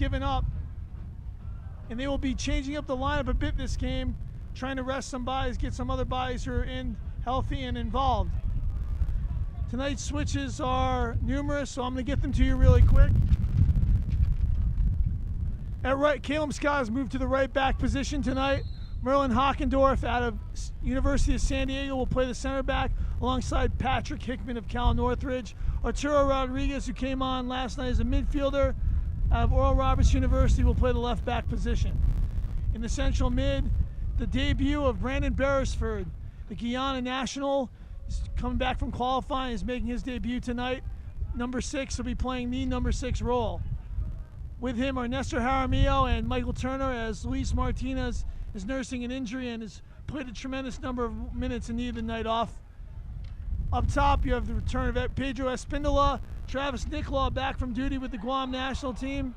given up. And they will be changing up the lineup a bit this game, trying to rest some bodies, get some other bodies who are in healthy and involved. Tonight's switches are numerous, so I'm going to get them to you really quick. At right, Caleb Scott has moved to the right back position tonight. Merlin Hockendorf out of University of San Diego will play the center back alongside Patrick Hickman of Cal Northridge. Arturo Rodriguez, who came on last night as a midfielder out of Oral Roberts University, will play the left back position. In the central mid, the debut of Brandon Beresford, the Guyana national, is coming back from qualifying, is making his debut tonight. Number 6 will be playing the number 6 role. With him are Nestor Jaramillo and Michael Turner, as Luis Martinez is nursing an injury and has played a tremendous number of minutes and needed the night off. Up top, you have the return of Pedro Espindola, Travis Nicola back from duty with the Guam national team,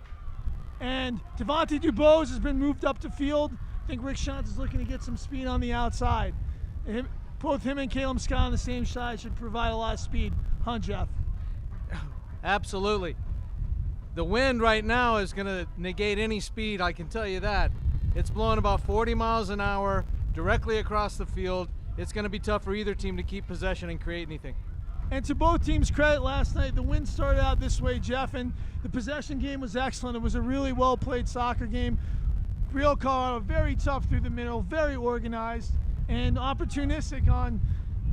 and Devontae Dubose has been moved up to field. I think Rick Shantz is looking to get some speed on the outside. Both him and Caleb Scott on the same side should provide a lot of speed. Huh, Jeff? Absolutely. The wind right now is going to negate any speed, I can tell you that. It's blowing about 40 miles an hour directly across the field. It's going to be tough for either team to keep possession and create anything. And to both teams' credit, last night the wind started out this way, Jeff, and the possession game was excellent. It was a really well-played soccer game. Real Colorado, very tough through the middle, very organized, and opportunistic on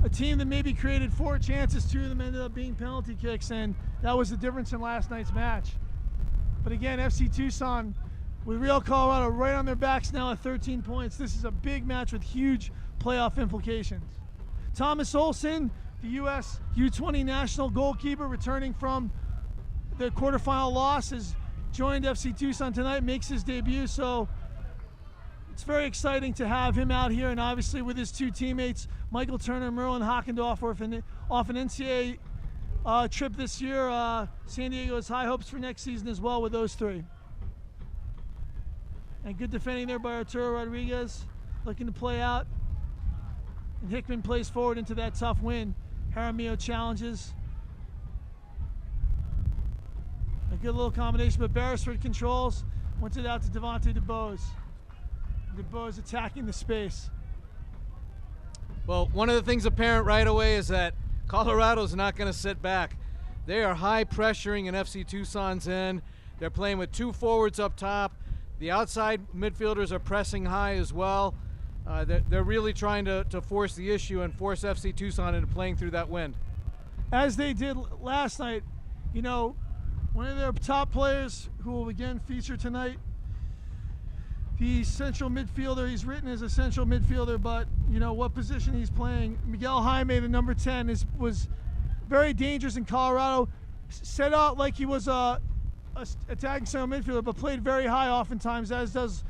a team that maybe created 4 chances. 2 of them ended up being penalty kicks, and that was the difference in last night's match. But again, FC Tucson, with Real Colorado right on their backs now at 13 points, this is a big match with huge playoff implications. Thomas Olsen, the U.S. U20 national goalkeeper, returning from the quarterfinal loss, has joined FC Tucson tonight, makes his debut, so it's very exciting to have him out here, and obviously with his 2 teammates, Michael Turner and Merlin Hockendorf, off an NCAA trip this year. San Diego has high hopes for next season as well with those 3. And good defending there by Arturo Rodriguez, looking to play out. And Hickman plays forward into that tough win. Jaramillo challenges. A good little combination, but Beresford controls. Wants it out to Devontae Dubose. Dubose attacking the space. Well, one of the things apparent right away is that Colorado's not going to sit back. They are high pressuring in FC Tucson's end. They're playing with 2 forwards up top. The outside midfielders are pressing high as well. They're really trying to force the issue and force FC Tucson into playing through that wind. As they did last night, you know, one of their top players who will again feature tonight, the central midfielder. He's written as a central midfielder, but you know what position he's playing. Miguel Jaime, the number 10, was very dangerous in Colorado. Set out like he was a attacking central midfielder, but played very high oftentimes, as does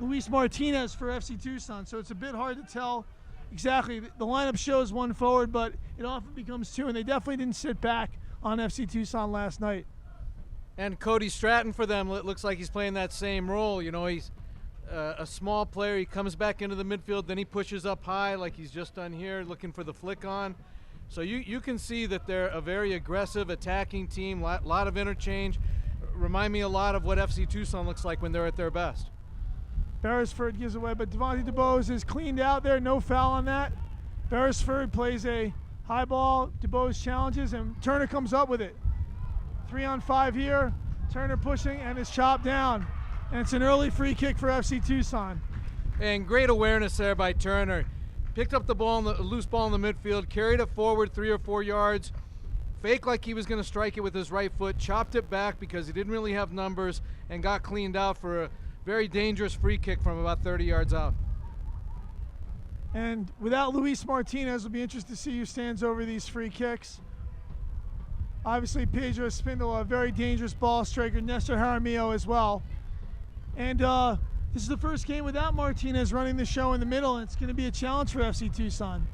Luis Martinez for FC Tucson. So it's a bit hard to tell exactly. The lineup shows 1 forward, but it often becomes 2, and they definitely didn't sit back on FC Tucson last night. And Cody Stratton for them, it looks like he's playing that same role. You know, he's a small player. He comes back into the midfield, then he pushes up high like he's just done here, looking for the flick on. So you can see that they're a very aggressive attacking team, lot of interchange. Remind me a lot of what FC Tucson looks like when they're at their best. Beresford gives away, but Devontae Dubose is cleaned out there. No foul on that. Beresford plays a high ball. Dubose challenges, and Turner comes up with it. 3-on-5 here. Turner pushing, and is chopped down. And it's an early free kick for FC Tucson. And great awareness there by Turner. Picked up the ball, the loose ball in the midfield, carried it forward 3 or 4 yards, faked like he was going to strike it with his right foot, chopped it back because he didn't really have numbers, and got cleaned out for a very dangerous free kick from about 30 yards out. And without Luis Martinez, it'll be interesting to see who stands over these free kicks. Obviously, Pedro Espindola, a very dangerous ball striker. Nestor Jaramillo as well. And this is the first game without Martinez running the show in the middle, and it's going to be a challenge for FC Tucson.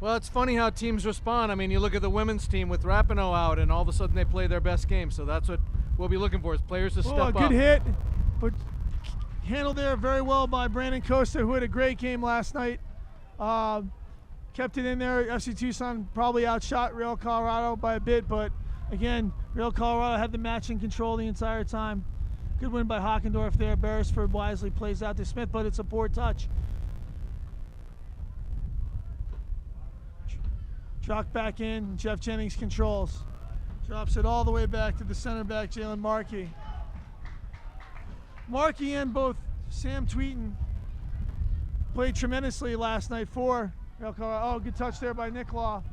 Well, it's funny how teams respond. I mean, you look at the women's team with Rapinoe out, and all of a sudden they play their best game. So that's what we'll be looking for, is players to step up. Good hit, but handled there very well by Brandon Costa, who had a great game last night. Kept it in there. FC Tucson probably outshot Real Colorado by a bit, but Again, Real Colorado had the match in control the entire time. Good win by Hockendorf there. Beresford wisely plays out to Smith, but it's a poor touch. Dropped back in. Jeff Jennings controls. Drops it all the way back to the center back, Jalen Markey. Markey and both Sam Tweeten played tremendously last night for Real Colorado. Oh, good touch there by Nick Law.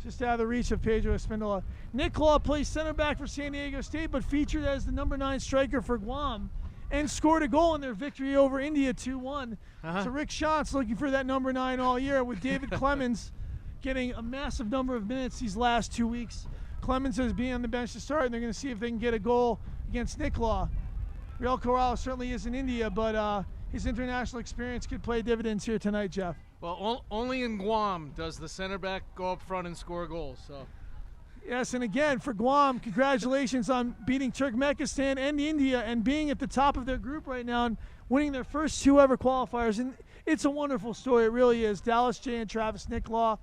Just out of the reach of Pedro Espindola. Nick Law plays center back for San Diego State, but featured as the number 9 striker for Guam and scored a goal in their victory over India 2-1. So Rick Schantz looking for that number 9 all year, with David Clemens getting a massive number of minutes these last 2 weeks. Clemens is being on the bench to start, and they're going to see if they can get a goal against Nick Law. Real Colorado certainly is in India, but his international experience could play dividends here tonight, Jeff. Well, only in Guam does the center back go up front and score goals. So, yes, and again, for Guam, congratulations on beating Turkmenistan and India and being at the top of their group right now and winning their first 2 ever qualifiers. And it's a wonderful story. It really is. Dallas J and Travis Nicklaw,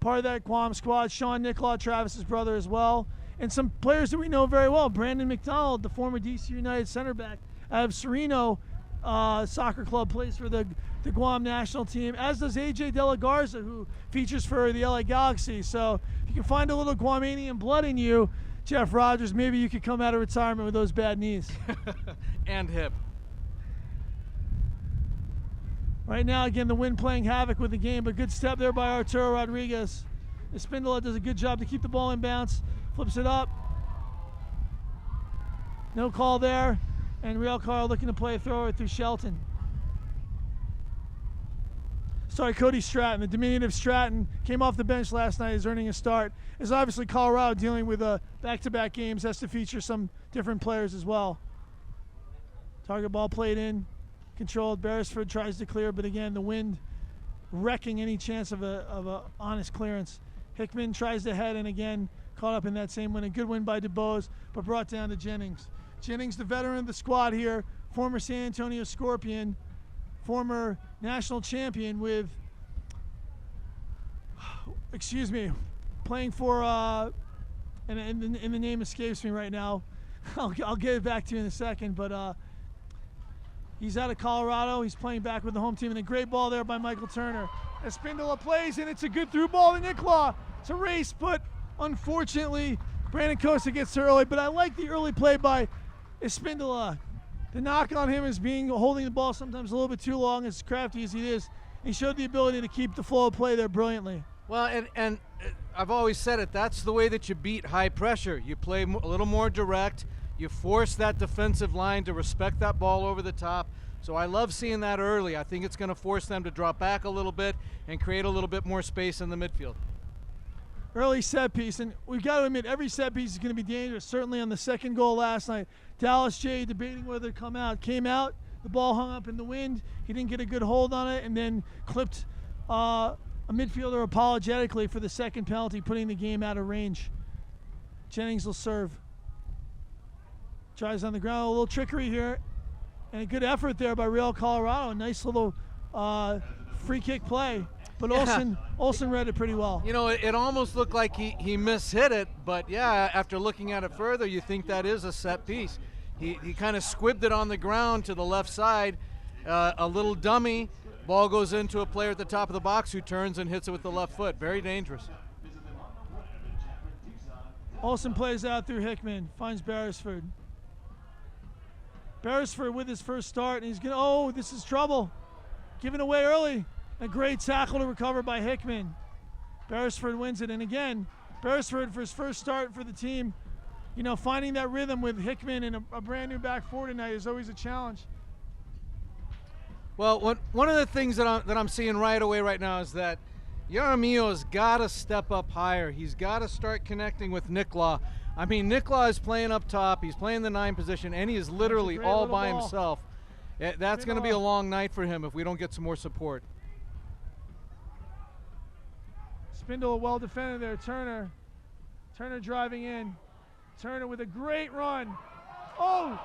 part of that Guam squad. Sean Nicklaw, Travis's brother as well. And some players that we know very well. Brandon McDonald, the former DC United center back out of Sereno Soccer Club, plays for the Guam national team, as does AJ De La Garza, who features for the LA Galaxy. So if you can find a little Guamanian blood in you, Jeff Rogers, maybe you could come out of retirement with those bad knees. And hip. Right now, again, the wind playing havoc with the game, but good step there by Arturo Rodriguez. Espindola does a good job to keep the ball in bounce, flips it up. No call there, and Real Colorado looking to play a thrower through Shelton. Cody Stratton, the diminutive Stratton, came off the bench last night, is earning a start. As obviously Colorado dealing with back-to-back games has to feature some different players as well. Target ball played in, controlled. Beresford tries to clear, but again, the wind wrecking any chance of a honest clearance. Hickman tries to head, and again, caught up in that same win. A good win by DuBose, but brought down to Jennings. Jennings, the veteran of the squad here, former San Antonio Scorpion, former national champion with, playing for, and the name escapes me right now. I'll get it back to you in a second, but he's out of Colorado. He's playing back with the home team, and a great ball there by Michael Turner. Espindola plays, and it's a good through ball to Nick Law. It's a race, but unfortunately, Brandon Costa gets there early, but I like the early play by Espindola. The knock on him is holding the ball sometimes a little bit too long, as crafty as he is. He showed the ability to keep the flow of play there brilliantly. Well, and I've always said it, that's the way that you beat high pressure. You play a little more direct. You force that defensive line to respect that ball over the top. So I love seeing that early. I think it's going to force them to drop back a little bit and create a little bit more space in the midfield. Early set piece, and we've got to admit, every set piece is going to be dangerous. Certainly on the second goal last night, Dallas J debating whether to come out. Came out, the ball hung up in the wind. He didn't get a good hold on it, and then clipped a midfielder apologetically for the second penalty, putting the game out of range. Jennings will serve. Tries on the ground, a little trickery here, and a good effort there by Real Colorado. A nice little free kick play. But Olsen read it pretty well. It almost looked like he mishit it, but yeah, after looking at it further, you think that is a set piece. He kind of squibbed it on the ground to the left side, a little dummy. Ball goes into a player at the top of the box who turns and hits it with the left foot. Very dangerous. Olsen plays out through Hickman, finds Beresford. Beresford with his first start, and he's this is trouble. Given away early. A great tackle to recover by Hickman. Beresford wins it, and again, Beresford for his first start for the team, finding that rhythm with Hickman and a brand new back four tonight is always a challenge. Well, one of the things that I'm seeing right away right now is that Jaramillo's got to step up higher. He's got to start connecting with Nick Law. I mean, Nick Law is playing up top. He's playing the 9 position, and he is literally all by himself. That's going to be a long night for him if we don't get some more support. Spindle well defended there. Turner driving in. Turner with a great run. Oh!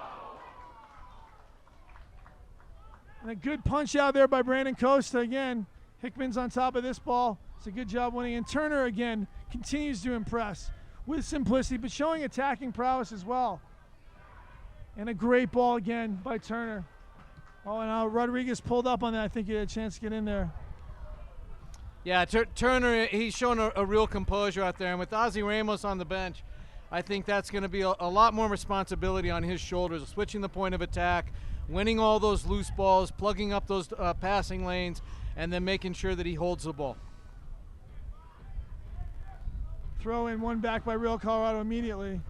And a good punch out there by Brandon Costa again. Hickman's on top of this ball. It's a good job winning. And Turner, again, continues to impress with simplicity, but showing attacking prowess as well. And a great ball again by Turner. Oh, and now Rodriguez pulled up on that. I think he had a chance to get in there. Yeah, Turner, he's shown a real composure out there. And with Ozzie Ramos on the bench, I think that's going to be a lot more responsibility on his shoulders, switching the point of attack, winning all those loose balls, plugging up those passing lanes, and then making sure that he holds the ball. Throw in one back by Real Colorado immediately.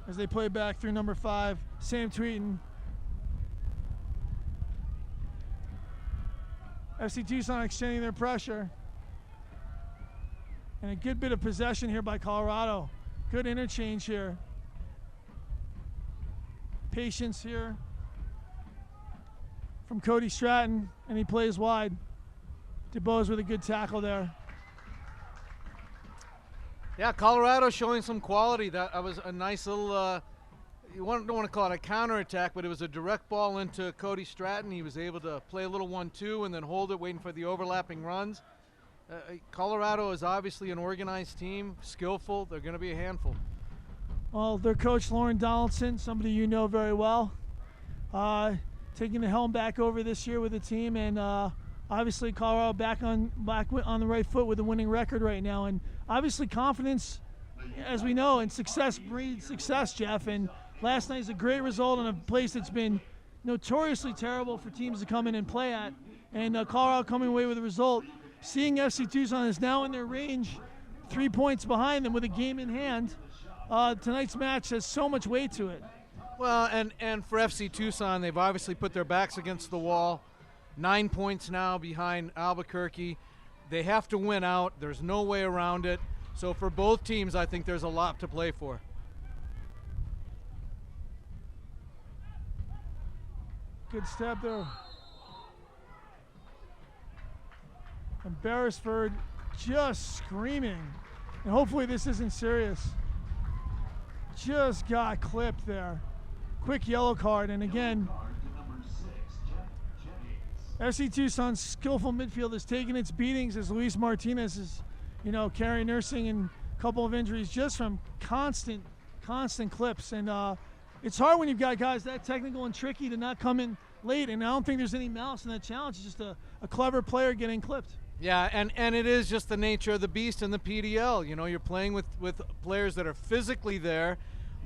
As they play back through number 5, Sam Tweeten. FC Tucson extending their pressure. And a good bit of possession here by Colorado. Good interchange here. Patience here from Cody Stratton, and he plays wide. DeBose with a good tackle there. Yeah, Colorado showing some quality. That was a nice little, don't want to call it a counterattack, but it was a direct ball into Cody Stratton. He was able to play a little 1-2 and then hold it, waiting for the overlapping runs. Colorado is obviously an organized team, skillful. They're going to be a handful. Well, their coach, Lauren Donaldson, somebody you know very well, taking the helm back over this year with the team, and obviously Colorado back on the right foot with a winning record right now. And obviously confidence, as we know, and success breeds success, Jeff. And last night's a great result in a place that's been notoriously terrible for teams to come in and play at. And Colorado coming away with a result. Seeing FC Tucson is now in their range, 3 points behind them with a game in hand. Tonight's match has so much weight to it. Well, and for FC Tucson, they've obviously put their backs against the wall. 9 points now behind Albuquerque. They have to win out. There's no way around it. So for both teams, I think there's a lot to play for. Good step there. And Beresford just screaming. And hopefully this isn't serious. Just got clipped there. Quick yellow card. And again, FC Tucson's skillful midfield is taking its beatings as Luis Martinez is, carrying nursing and a couple of injuries just from constant clips. And it's hard when you've got guys that technical and tricky to not come in late. And I don't think there's any malice in that challenge. It's just a clever player getting clipped. Yeah, and it is just the nature of the beast in the PDL. You're playing with players that are physically there,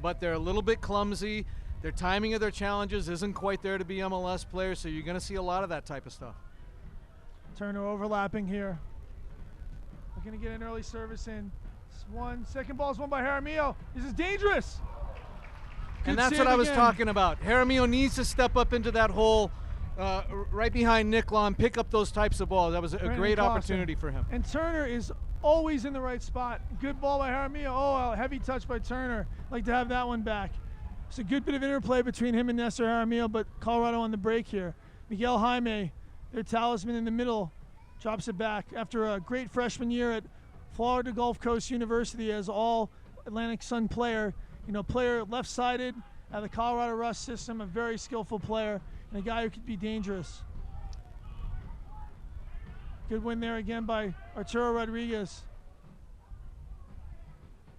but they're a little bit clumsy. Their timing of their challenges isn't quite there to be MLS players, so you're going to see a lot of that type of stuff. Turner overlapping here. Looking to get an early service in. Second ball is won by Jaramillo. This is dangerous. And that's what I was talking about. Jaramillo needs to step up into that hole right behind Nick Law and pick up those types of balls. That was a great opportunity for him. And Turner is always in the right spot. Good ball by Jaramillo. Oh, a heavy touch by Turner. Like to have that one back. It's a good bit of interplay between him and Nestor Jaramillo, but Colorado on the break here. Miguel Jaime, their talisman in the middle, drops it back after a great freshman year at Florida Gulf Coast University as all Atlantic Sun player. Player left-sided out of the Colorado Rush system, a very skillful player, and a guy who could be dangerous. Good win there again by Arturo Rodriguez.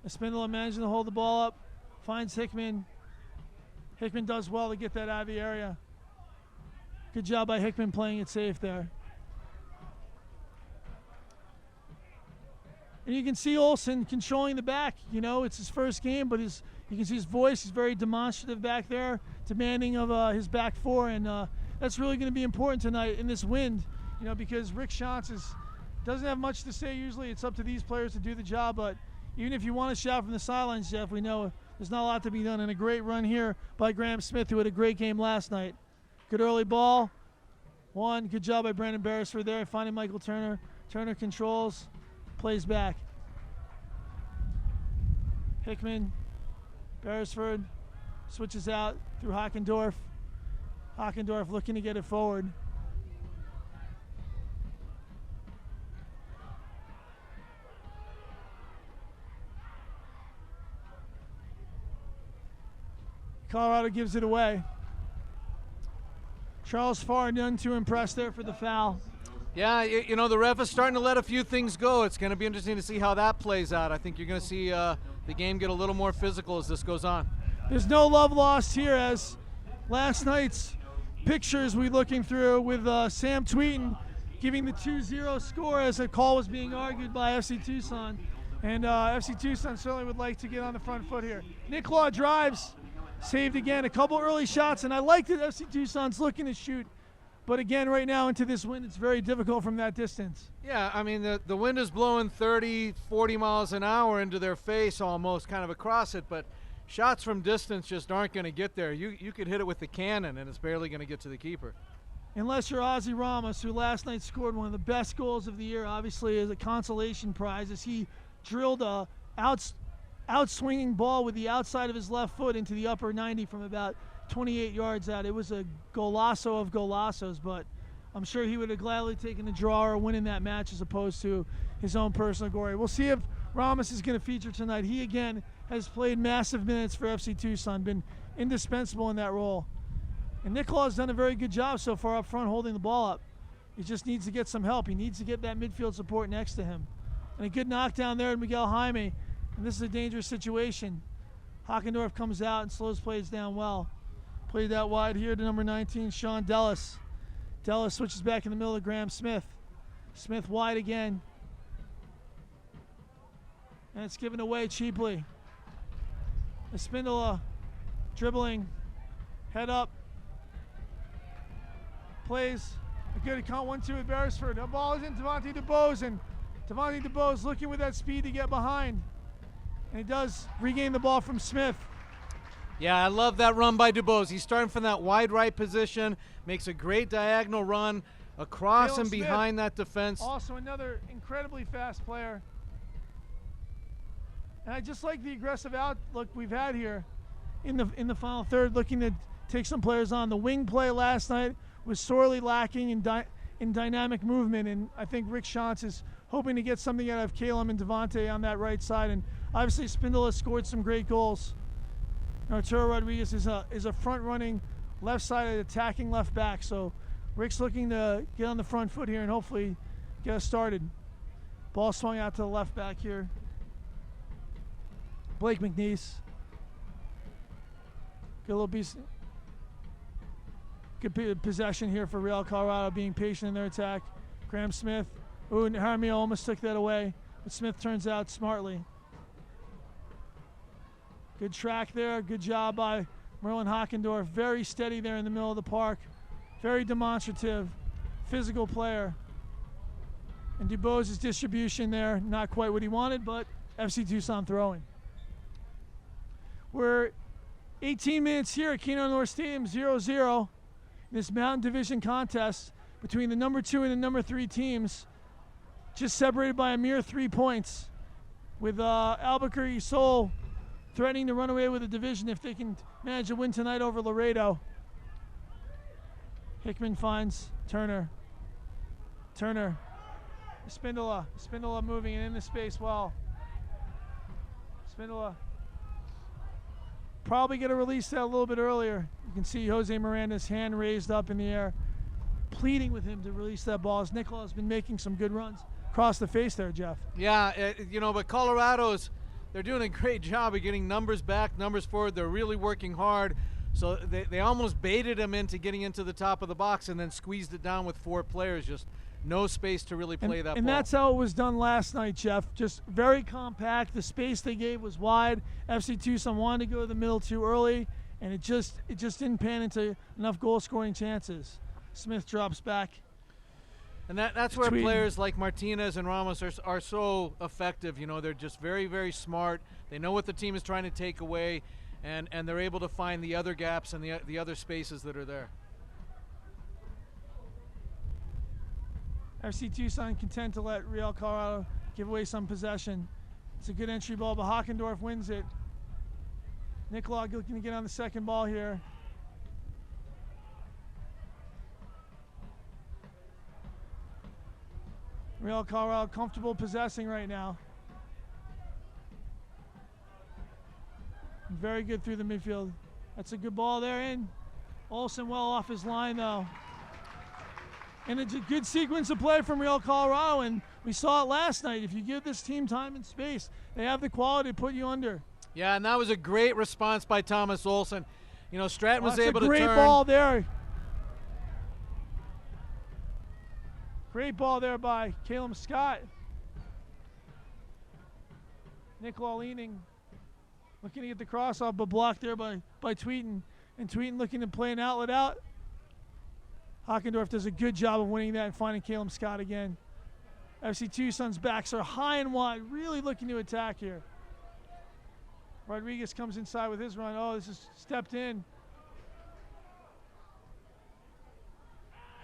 Espindola managing to hold the ball up, finds Hickman. Hickman does well to get that out of the area. Good job by Hickman playing it safe there. And you can see Olsen controlling the back. It's his first game, but you can see his voice. He's very demonstrative back there, demanding of his back four. And that's really going to be important tonight in this wind, because Rick Shantz doesn't have much to say usually. It's up to these players to do the job. But even if you want to shout from the sidelines, Jeff, we know there's not a lot to be done. And a great run here by Graham Smith, who had a great game last night. Good early ball. Good job by Brandon Beresford there, finding Michael Turner. Turner controls, plays back. Hickman, Beresford switches out through Hockendorf. Hockendorf looking to get it forward. Colorado gives it away. Charles Farr, none too impressed there for the foul. Yeah, you know, the ref is starting to let a few things go. It's going to be interesting to see how that plays out. I think you're going to see the game get a little more physical as this goes on. There's no love lost here, as last night's pictures we looking through with Sam Tweeten giving the 2-0 score as a call was being argued by FC Tucson. And FC Tucson certainly would like to get on the front foot here. Nick Law drives, saved again. A couple early shots, and I like that FC Tucson's looking to shoot. But again, right now into this wind, it's very difficult from that distance. Yeah, I mean, the wind is blowing 30, 40 miles an hour into their face almost, kind of across it, but shots from distance just aren't going to get there. You could hit it with the cannon, and it's barely going to get to the keeper. Unless you're Ozzy Ramos, who last night scored one of the best goals of the year, obviously as a consolation prize, as he drilled a outswinging ball with the outside of his left foot into the upper 90 from about 28 yards out. It was a golazo of golazos, but I'm sure he would have gladly taken the draw or win in that match as opposed to his own personal glory. We'll see if Ramos is going to feature tonight. He, again, has played massive minutes for FC Tucson, been indispensable in that role. And Nicolaw's done a very good job so far up front holding the ball up. He just needs to get some help. He needs to get that midfield support next to him. And a good knockdown there to Miguel Jaime. And this is a dangerous situation. Hockendorf comes out and slows plays down well. Played that wide here to number 19, Sean Dellis. Dellis switches back in the middle to Graham Smith. Smith wide again. And it's given away cheaply. Espindola dribbling, head up. Plays a good count 1-2 with Beresford. The ball is in Devontae DeBose, and Devontae DeBose looking with that speed to get behind. And he does regain the ball from Smith. Yeah, I love that run by DeBose. He's starting from that wide right position, makes a great diagonal run across Caleb and Smith, behind that defense. Also another incredibly fast player. And I just like the aggressive outlook we've had here in the final third, looking to take some players on. The wing play last night was sorely lacking in dynamic movement, and I think Rick Shantz is hoping to get something out of Caleb and Devontae on that right side. And obviously Spindola scored some great goals. Arturo Rodriguez is a front-running, left-sided attacking left back. So Rick's looking to get on the front foot here and hopefully get us started. Ball swung out to the left back here. Blake McNeese. Good little piece. Good possession here for Real Colorado, being patient in their attack. Graham Smith. Ooh, and Jaramillo almost took that away, but Smith turns out smartly. Good track there. Good job by Merlin Hockendorf. Very steady there in the middle of the park. Very demonstrative, physical player. And DuBose's distribution there, not quite what he wanted, but FC Tucson throwing. We're 18 minutes here at Kino North Stadium, 0-0. This Mountain Division contest between the number 2 and the number 3 teams, just separated by a mere 3 points, with Albuquerque Sol threatening to run away with the division if they can manage to win tonight over Laredo. Hickman finds Turner. Spindola moving and in the space well. Spindola probably going to release that a little bit earlier. You can see Jose Miranda's hand raised up in the air, pleading with him to release that ball, as Nicola has been making some good runs across the face there, Jeff. Yeah, but Colorado's, they're doing a great job of getting numbers back, numbers forward. They're really working hard. So they almost baited him into getting into the top of the box and then squeezed it down with 4 players. Just no space to really play that ball. And that's how it was done last night, Jeff. Just very compact. The space they gave was wide. FC Tucson wanted to go to the middle too early, and it just didn't pan into enough goal-scoring chances. Smith drops back. And that's where players like Martinez and Ramos are so effective. You know, they're just very, very smart. They know what the team is trying to take away, and they're able to find the other gaps and the other spaces that are there. FC Tucson content to let Real Colorado give away some possession. It's a good entry ball, but Hockendorf wins it. Nicola looking to get on the second ball here. Real Colorado comfortable possessing right now. Very good through the midfield. That's a good ball there in. Olsen well off his line though. And it's a good sequence of play from Real Colorado, and we saw it last night. If you give this team time and space, they have the quality to put you under. Yeah, and that was a great response by Thomas Olson. You know, Stratton was able to turn. Great ball there. Great ball there by Caleb Scott. Nicola leaning, looking to get the cross off, but blocked there by Tweeten. And Tweeten looking to play an outlet out. Hockendorf does a good job of winning that and finding Caleb Scott again. FC Tucson's backs are high and wide, really looking to attack here. Rodriguez comes inside with his run. Oh, this is stepped in.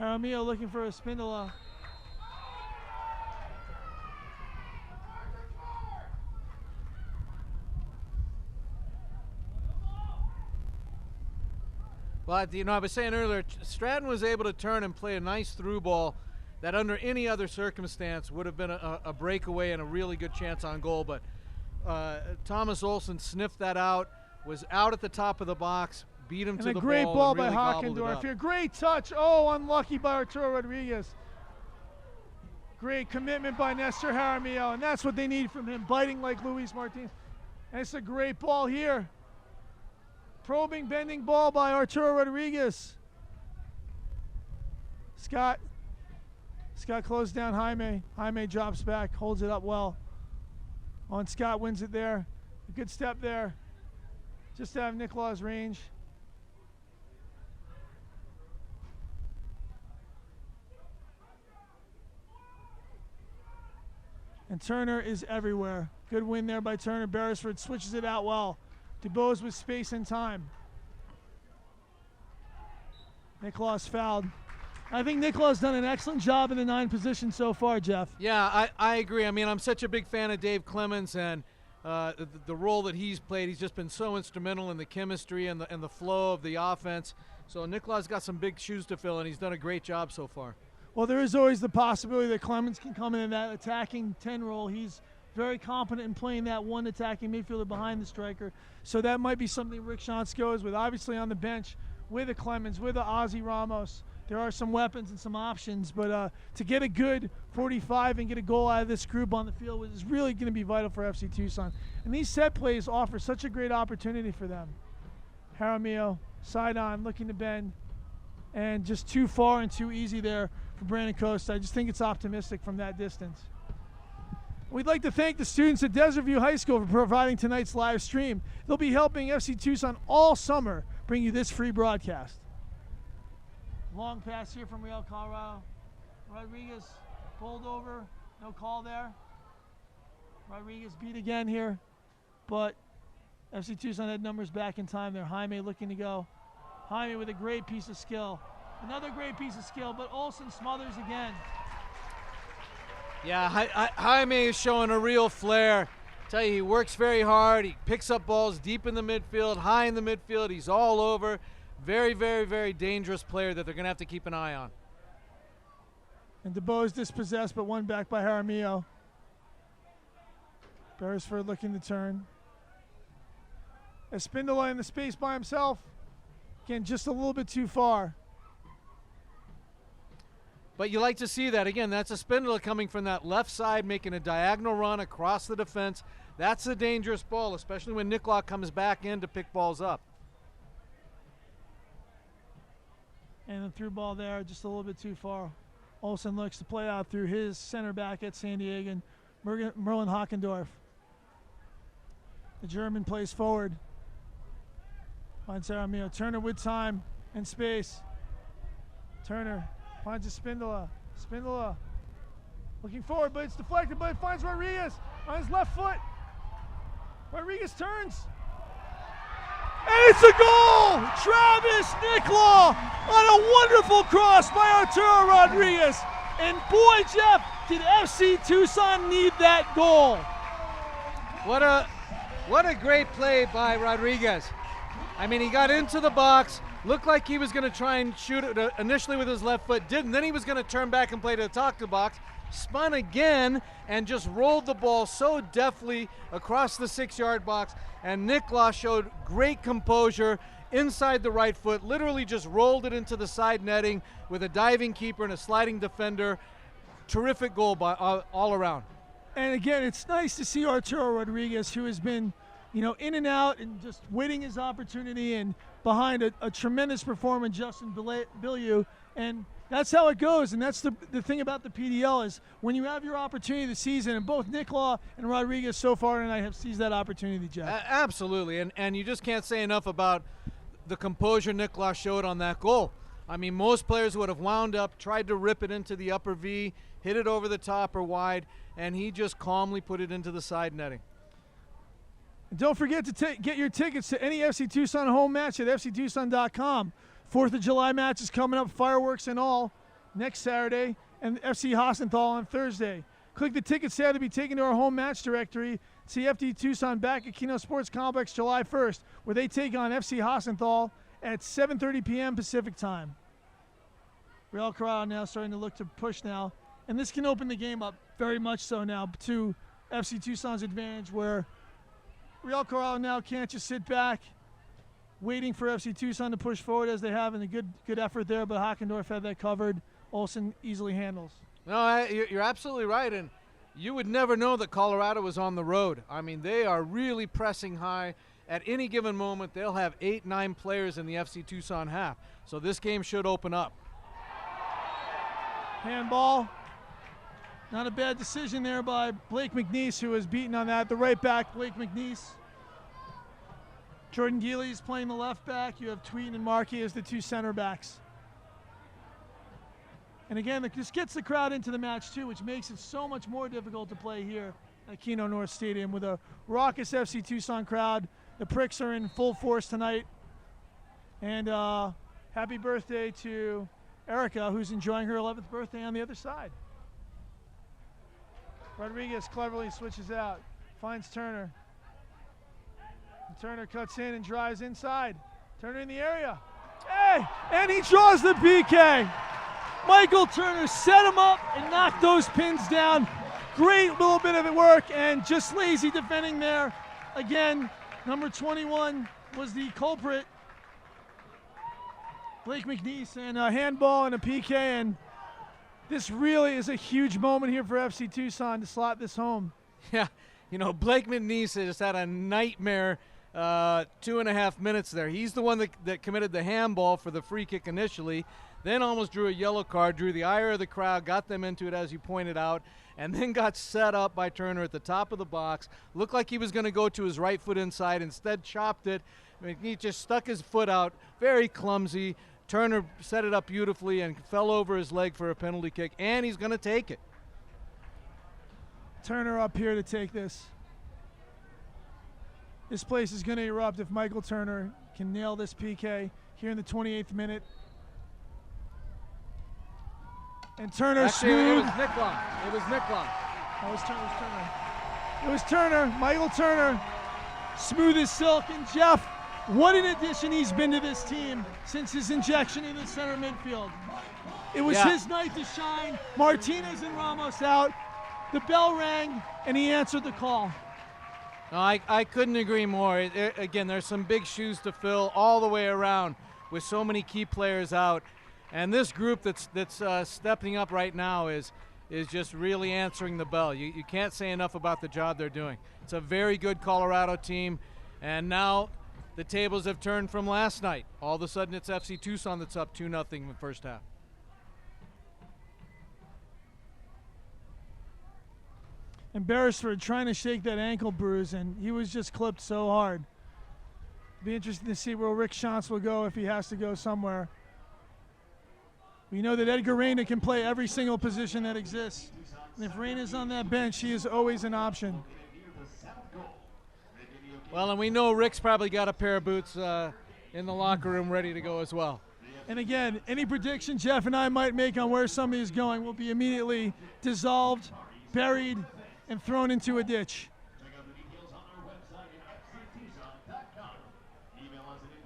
Jaramillo looking for a Spindola. Well, you know, I was saying earlier, Stratton was able to turn and play a nice through ball that under any other circumstance would have been a breakaway and a really good chance on goal. But Thomas Olson sniffed that out, was out at the top of the box, beat him to the ball. And a great ball by Hockendorf here. Great touch. Oh, unlucky by Arturo Rodriguez. Great commitment by Nestor Jaramillo, and that's what they need from him, biting like Luis Martinez. And it's a great ball here. Probing, bending ball by Arturo Rodriguez. Scott closed down Jaime. Jaime drops back, holds it up well. On Scott, wins it there. A good step there. Just to have Nikolaw's range. And Turner is everywhere. Good win there by Turner. Beresford switches it out well. DuBose with space and time. Nikolaw's fouled. I think Nikolaw's done an excellent job in the 9 position so far, Jeff. Yeah, I agree. I mean, I'm such a big fan of Dave Clemens and the role that he's played. He's just been so instrumental in the chemistry and the flow of the offense. So Nikolaw's got some big shoes to fill, and he's done a great job so far. Well, there is always the possibility that Clemens can come in that attacking 10 role. He's very competent in playing that one attacking midfielder behind the striker. So that might be something Rick Shantz goes with. Obviously on the bench with a Clemens, with a Ozzy Ramos, there are some weapons and some options. But to get a good 45 and get a goal out of this group on the field is really going to be vital for FC Tucson. And these set plays offer such a great opportunity for them. Jaramillo, side on, looking to bend. And just too far and too easy there for Brandon Costa. I just think it's optimistic from that distance. We'd like to thank the students at Desert View High School for providing tonight's live stream. They'll be helping FC Tucson all summer bring you this free broadcast. Long pass here from Real Colorado. Rodriguez pulled over, no call there. Rodriguez beat again here, but FC Tucson had numbers back in time there. Jaime looking to go. Jaime with a great piece of skill. Another great piece of skill, but Olson smothers again. Yeah, Jaime is showing a real flair. I tell you, he works very hard. He picks up balls deep in the midfield, high in the midfield. He's all over. Very, very, very dangerous player that they're going to have to keep an eye on. And DuBose dispossessed, but won back by Jaramillo. Beresford looking to turn. Espindola in the space by himself. Again, just a little bit too far. But you like to see that. Again, that's a Spindola coming from that left side, making a diagonal run across the defense. That's a dangerous ball, especially when Nicola comes back in to pick balls up. And the through ball there, just a little bit too far. Olsen looks to play out through his center back at San Diego, Merlin Hockendorf. The German plays forward. Finds Jaramillo. Turner with time and space. Turner finds a Spindola. Spindola looking forward, but it's deflected, but it finds Rodriguez on his left foot. Rodriguez turns. And it's a goal! Travis Nicola on a wonderful cross by Arturo Rodriguez. And boy, Jeff, did FC Tucson need that goal. What a great play by Rodriguez. I mean, he got into the box, looked like he was going to try and shoot it initially with his left foot, didn't. Then he was going to turn back and play to the top of the box, spun again, and just rolled the ball so deftly across the 6-yard box. And Nicola showed great composure inside the right foot, literally just rolled it into the side netting with a diving keeper and a sliding defender. Terrific goal by all around. And again, it's nice to see Arturo Rodriguez, who has been, in and out and just waiting his opportunity, and behind a tremendous performer, Justin Bilyeu. And that's how it goes. And that's the thing about the PDL is when you have your opportunity this season, and both Nick Law and Rodriguez so far tonight have seized that opportunity, Jeff. Absolutely. And you just can't say enough about the composure Nick Law showed on that goal. I mean, most players would have wound up, tried to rip it into the upper V, hit it over the top or wide, and he just calmly put it into the side netting. And don't forget to get your tickets to any FC Tucson home match at fctucson.com. 4th of July match is coming up, fireworks and all, next Saturday, and FC Hassenthal on Thursday. Click the tickets tab to be taken to our home match directory. See FD Tucson back at Kino Sports Complex July 1st, where they take on FC Hassenthal at 7:30 p.m. Pacific time. Real Corrado now starting to look to push now, and this can open the game up very much so now to FC Tucson's advantage, where Real Corrado now can't just sit back waiting for FC Tucson to push forward as they have, and a good effort there, but Hockendorf had that covered. Olsen easily handles. No, you're absolutely right, and you would never know that Colorado was on the road. I mean, they are really pressing high. At any given moment, they'll have 8-9 players in the FC Tucson half, so this game should open up. Handball. Not a bad decision there by Blake McNeese, who was beaten on that. The right back, Blake McNeese. Jordan Geely is playing the left back. You have Tweeten and Markey as the two center backs. And again, this gets the crowd into the match too, which makes it so much more difficult to play here at Kino North Stadium with a raucous FC Tucson crowd. The Pricks are in full force tonight. And happy birthday to Erica, who's enjoying her 11th birthday on the other side. Rodriguez cleverly switches out, finds Turner. And Turner cuts in and drives inside. Turner in the area. Hey, and he draws the PK. Michael Turner set him up and knocked those pins down. Great little bit of work, and just lazy defending there. Again, number 21 was the culprit, Blake McNeese, and a handball and a PK, and this really is a huge moment here for FC Tucson to slot this home. Yeah, Blake McNeese just had a nightmare 2.5 minutes there. He's the one that committed the handball for the free kick initially, then almost drew a yellow card, drew the ire of the crowd, got them into it, as you pointed out, and then got set up by Turner at the top of the box. Looked like he was going to go to his right foot inside, instead chopped it. He just stuck his foot out, very clumsy. Turner set it up beautifully and fell over his leg for a penalty kick, and he's going to take it. Turner up here to take this. This place is going to erupt if Michael Turner can nail this PK here in the 28th minute. And Turner Actually, smooth. it was Nick Law. It was Nick Law. Oh, it was Turner. It was Turner. Michael Turner, smooth as silk. And Jeff, what an addition he's been to this team since his injection in the center midfield. It was his night to shine. Martinez and Ramos out. The bell rang, and he answered the call. No, I couldn't agree more. Again, there's some big shoes to fill all the way around with so many key players out. And this group that's stepping up right now is just really answering the bell. You can't say enough about the job they're doing. It's a very good Colorado team, and now the tables have turned from last night. All of a sudden it's FC Tucson that's up 2-0 in the first half. And Beresford trying to shake that ankle bruise, and he was just clipped so hard. Be interesting to see where Rick Shantz will go if he has to go somewhere. We know that Edgar Reyna can play every single position that exists. And if Reyna's on that bench, he is always an option. Well, and we know Rick's probably got a pair of boots in the locker room ready to go as well. And again, any prediction Jeff and I might make on where somebody is going will be immediately dissolved, buried, and thrown into a ditch.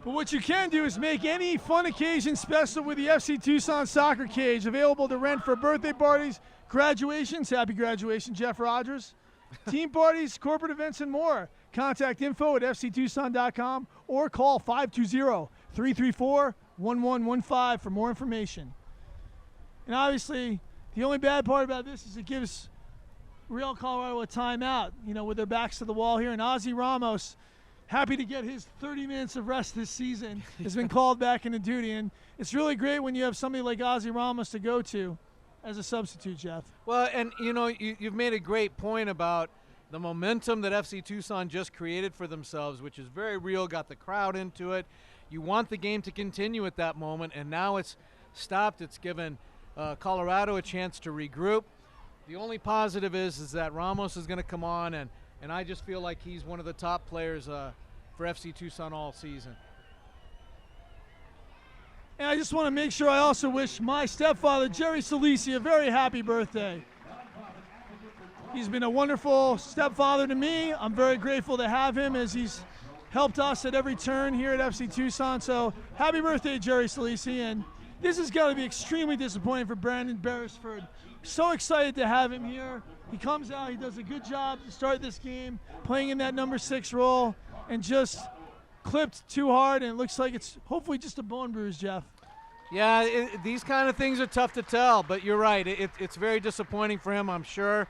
But what you can do is make any fun occasion special with the FC Tucson Soccer Cage, available to rent for birthday parties, graduations, happy graduation, Jeff Rogers, team parties, corporate events, and more. Contact info@fctucson.com or call 520-334-1115 for more information. And obviously, the only bad part about this is it gives Real Colorado a timeout, with their backs to the wall here. And Ozzy Ramos, happy to get his 30 minutes of rest this season, has been called back into duty. And it's really great when you have somebody like Ozzy Ramos to go to as a substitute, Jeff. Well, and you've made a great point about the momentum that FC Tucson just created for themselves, which is very real, got the crowd into it. You want the game to continue at that moment, and now it's stopped. It's given Colorado a chance to regroup. The only positive is that Ramos is going to come on, and I just feel like he's one of the top players for FC Tucson all season. And I just want to make sure I also wish my stepfather, Jerry Salisi, a very happy birthday. He's been a wonderful stepfather to me. I'm very grateful to have him as he's helped us at every turn here at FC Tucson. So happy birthday, Jerry Salisi. And this has got to be extremely disappointing for Brandon Beresford. So excited to have him here. He comes out, he does a good job to start this game, playing in that number 6 role, and just clipped too hard, and it looks like it's hopefully just a bone bruise, Jeff. Yeah, these kind of things are tough to tell, but you're right. It's very disappointing for him, I'm sure.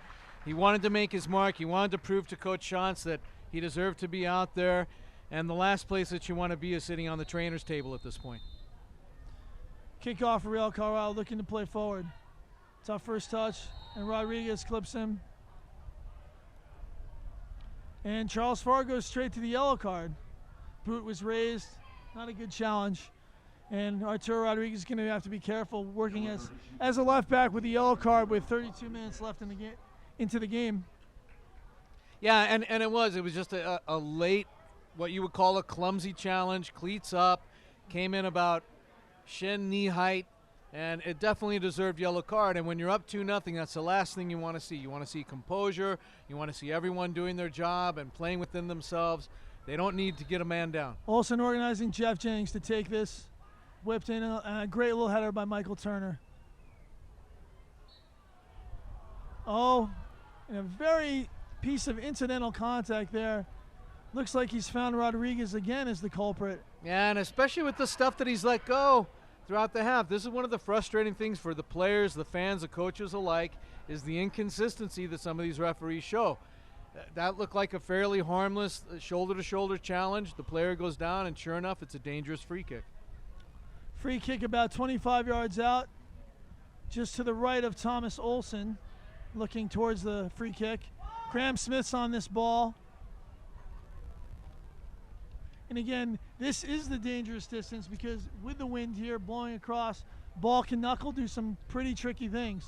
He wanted to make his mark. He wanted to prove to Coach Shantz that he deserved to be out there. And the last place that you want to be is sitting on the trainer's table at this point. Kickoff for Real Colorado, looking to play forward. Tough first touch, and Rodriguez clips him. And Charles Farr goes straight to the yellow card. Boot was raised, not a good challenge. And Arturo Rodriguez is going to have to be careful working as a left back with the yellow card with 32 minutes left in the game. Into the game. Yeah, and it was just a late, what you would call a clumsy challenge. Cleats up, came in about shin knee height, and it definitely deserved yellow card. And when you're up 2-0, that's the last thing you want to see. You want to see composure. You want to see everyone doing their job and playing within themselves. They don't need to get a man down. Olsen organizing Jeff Jennings to take this. Whipped in a great little header by Michael Turner. Oh, and a very piece of incidental contact there. Looks like he's found Rodriguez again as the culprit. Yeah, and especially with the stuff that he's let go throughout the half. This is one of the frustrating things for the players, the fans, the coaches alike, is the inconsistency that some of these referees show. That looked like a fairly harmless shoulder-to-shoulder challenge. The player goes down, and sure enough, it's a dangerous free kick. Free kick about 25 yards out, just to the right of Thomas Olsen, looking towards the free kick. Graham Smith's on this ball. And again, this is the dangerous distance because with the wind here blowing across, ball can knuckle, do some pretty tricky things.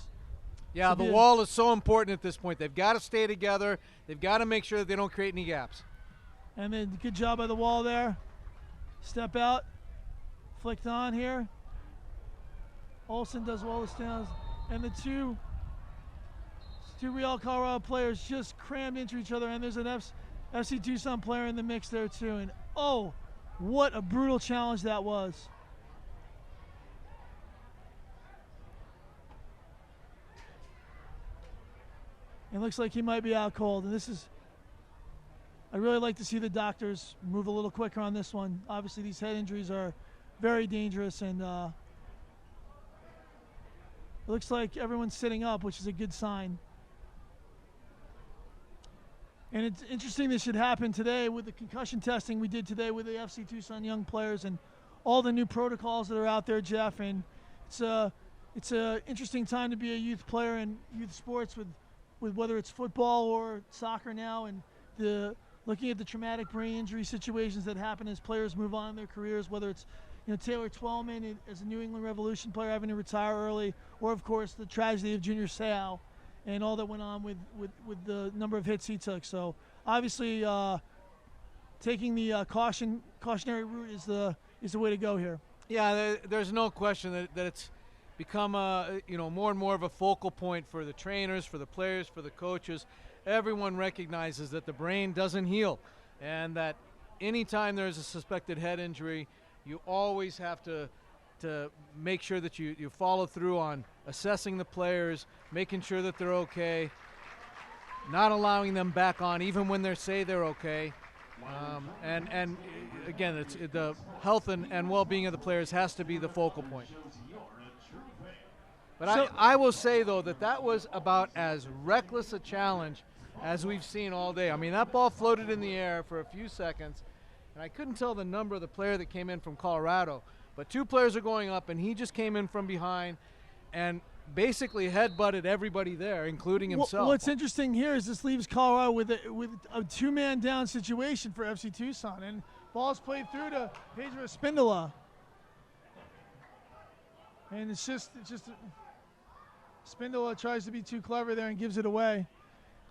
Yeah, so the wall is so important at this point. They've got to stay together. They've got to make sure that they don't create any gaps. And then good job by the wall there. Step out. Flicked on here. Olsen does well to stand. And the two Real Colorado players just crammed into each other. And there's an FC Tucson player in the mix there too. And oh, what a brutal challenge that was. It looks like he might be out cold. And I really like to see the doctors move a little quicker on this one. Obviously, these head injuries are very dangerous, and it looks like everyone's sitting up, which is a good sign. And it's interesting this should happen today with the concussion testing we did today with the FC Tucson young players and all the new protocols that are out there, Jeff. And it's a interesting time to be a youth player in youth sports with whether it's football or soccer now, and looking at the traumatic brain injury situations that happen as players move on in their careers, whether it's Taylor Twellman as a New England Revolution player having to retire early, or of course the tragedy of Junior Seau and all that went on with the number of hits he took. So obviously taking the cautionary route is the way to go here. Yeah, there's no question that it's become more and more of a focal point for the trainers, for the players, for the coaches. Everyone recognizes that the brain doesn't heal, and that anytime there's a suspected head injury, you always have to make sure that you follow through on assessing the players, making sure that they're okay. not allowing them back on even when they say they're okay. And again, it's the health and well-being of the players has to be the focal point. But So, I will say, though, that was about as reckless a challenge as we've seen all day. I mean, that ball floated in the air for a few seconds, and I couldn't tell the number of the player that came in from Colorado. But two players are going up, and he just came in from behind and basically head-butted everybody there, including himself. What's interesting here is this leaves Colorado with a two-man down situation for FC Tucson, and ball's played through to Pedro Espindola. And it's just Espindola tries to be too clever there and gives it away.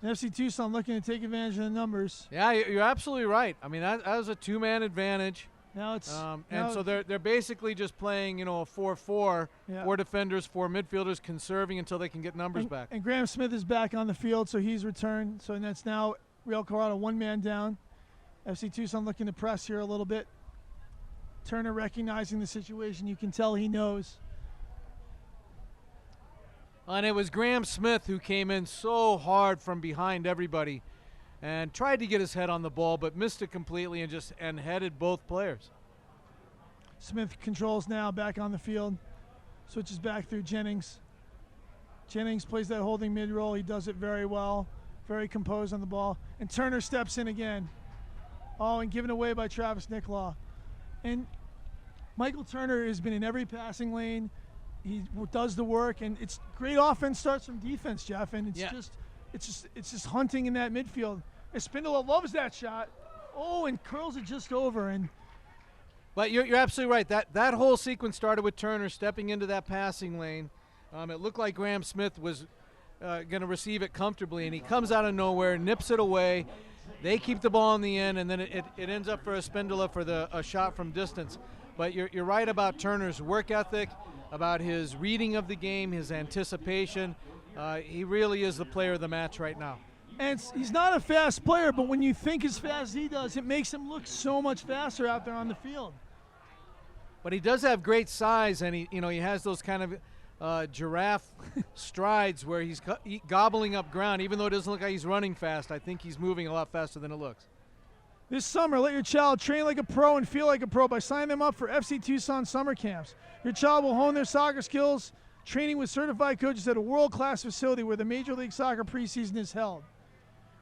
And FC Tucson looking to take advantage of the numbers. Yeah, you're absolutely right. I mean, that was a two-man advantage. Now it's so they're basically just playing, a 4-4, Yeah. 4 defenders, 4 midfielders, conserving until they can get numbers back. And Graham Smith is back on the field, so he's returned. So that's now Real Colorado one man down. FC Tucson looking to press here a little bit. Turner recognizing the situation. You can tell he knows. And it was Graham Smith who came in so hard from behind everybody and tried to get his head on the ball, but missed it completely and headed both players. Smith controls now, back on the field. Switches back through Jennings. Jennings plays that holding mid-roll. He does it very well. Very composed on the ball. And Turner steps in again. Oh, and given away by Travis Nicklaw. And Michael Turner has been in every passing lane. He does the work, and it's great offense starts from defense, Jeff, and it's just hunting in that midfield. Espindola loves that shot. Oh, and curls it just over. But you're absolutely right. That whole sequence started with Turner stepping into that passing lane. It looked like Graham Smith was going to receive it comfortably, and he comes out of nowhere, nips it away. They keep the ball in the end, and then it ends up for Espindola for a shot from distance. But you're right about Turner's work ethic, about his reading of the game, his anticipation. He really is the player of the match right now. And he's not a fast player, but when you think as fast as he does, it makes him look so much faster out there on the field. But he does have great size, and he has those kind of giraffe strides where he's gobbling up ground. Even though it doesn't look like he's running fast, I think he's moving a lot faster than it looks. This summer, let your child train like a pro and feel like a pro by signing them up for FC Tucson summer camps. Your child will hone their soccer skills, training with certified coaches at a world-class facility where the Major League Soccer preseason is held.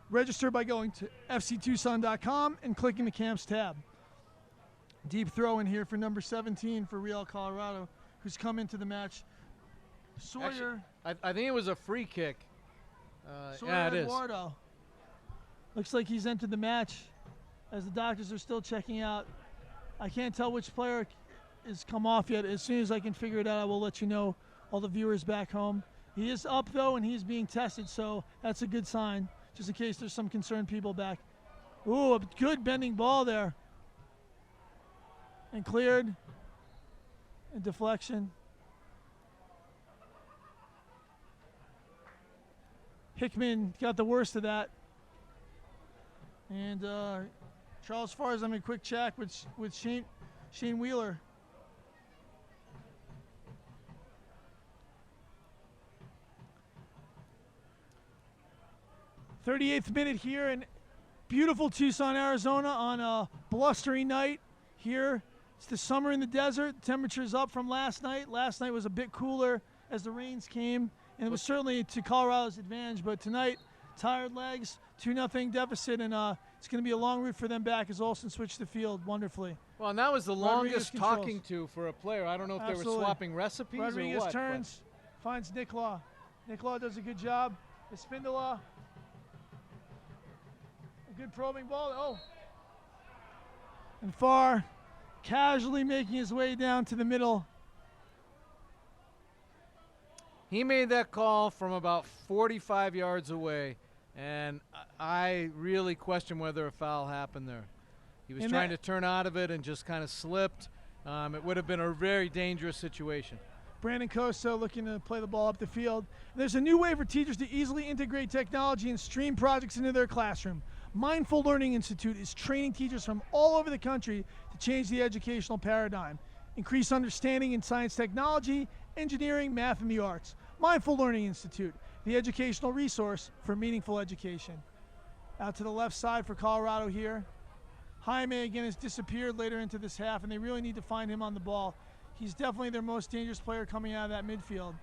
Register by going to fctucson.com and clicking the camps tab. Deep throw in here for number 17 for Real Colorado, who's come into the match. Sawyer. Actually, I think it was a free kick. Sawyer yeah, it is. Eduardo. Looks like he's entered the match as the doctors are still checking out. I can't tell which player has come off yet. As soon as I can figure it out, I will let you know, all the viewers back home. He is up, though, and he's being tested, so that's a good sign, just in case there's some concerned people back. Ooh, a good bending ball there. And cleared. And deflection. Hickman got the worst of that. And Charles Farrs, I'm in quick check with Shane Wheeler. '38th minute here in beautiful Tucson, Arizona on a blustery night here. It's the summer in the desert. Temperature's up from last night. Last night was a bit cooler as the rains came, and it was certainly to Colorado's advantage. But tonight, tired legs, 2-0 deficit, and it's going to be a long route for them back as Olsen switched the field wonderfully. Well, and that was the longest controls. talking to for a player. I don't know if Absolutely. they were swapping recipes Rodriguez or what. turns, finds Nicklaw. Nicklaw does a good job. Espindola. A good probing ball. Oh. And Farr casually making his way down to the middle. He made that call from about 45 yards away, and I really question whether a foul happened there. He was trying to turn out of it and just kind of slipped. It would have been a very dangerous situation. Brandon Costo looking to play the ball up the field. There's a new way for teachers to easily integrate technology and stream projects into their classroom. Mindful Learning Institute is training teachers from all over the country to change the educational paradigm, increase understanding in science, technology, engineering, math, and the arts. Mindful Learning Institute, the educational resource for meaningful education. Out to the left side for Colorado here. Jaime again has disappeared later into this half, and they really need to find him on the ball. He's definitely their most dangerous player coming out of that midfield.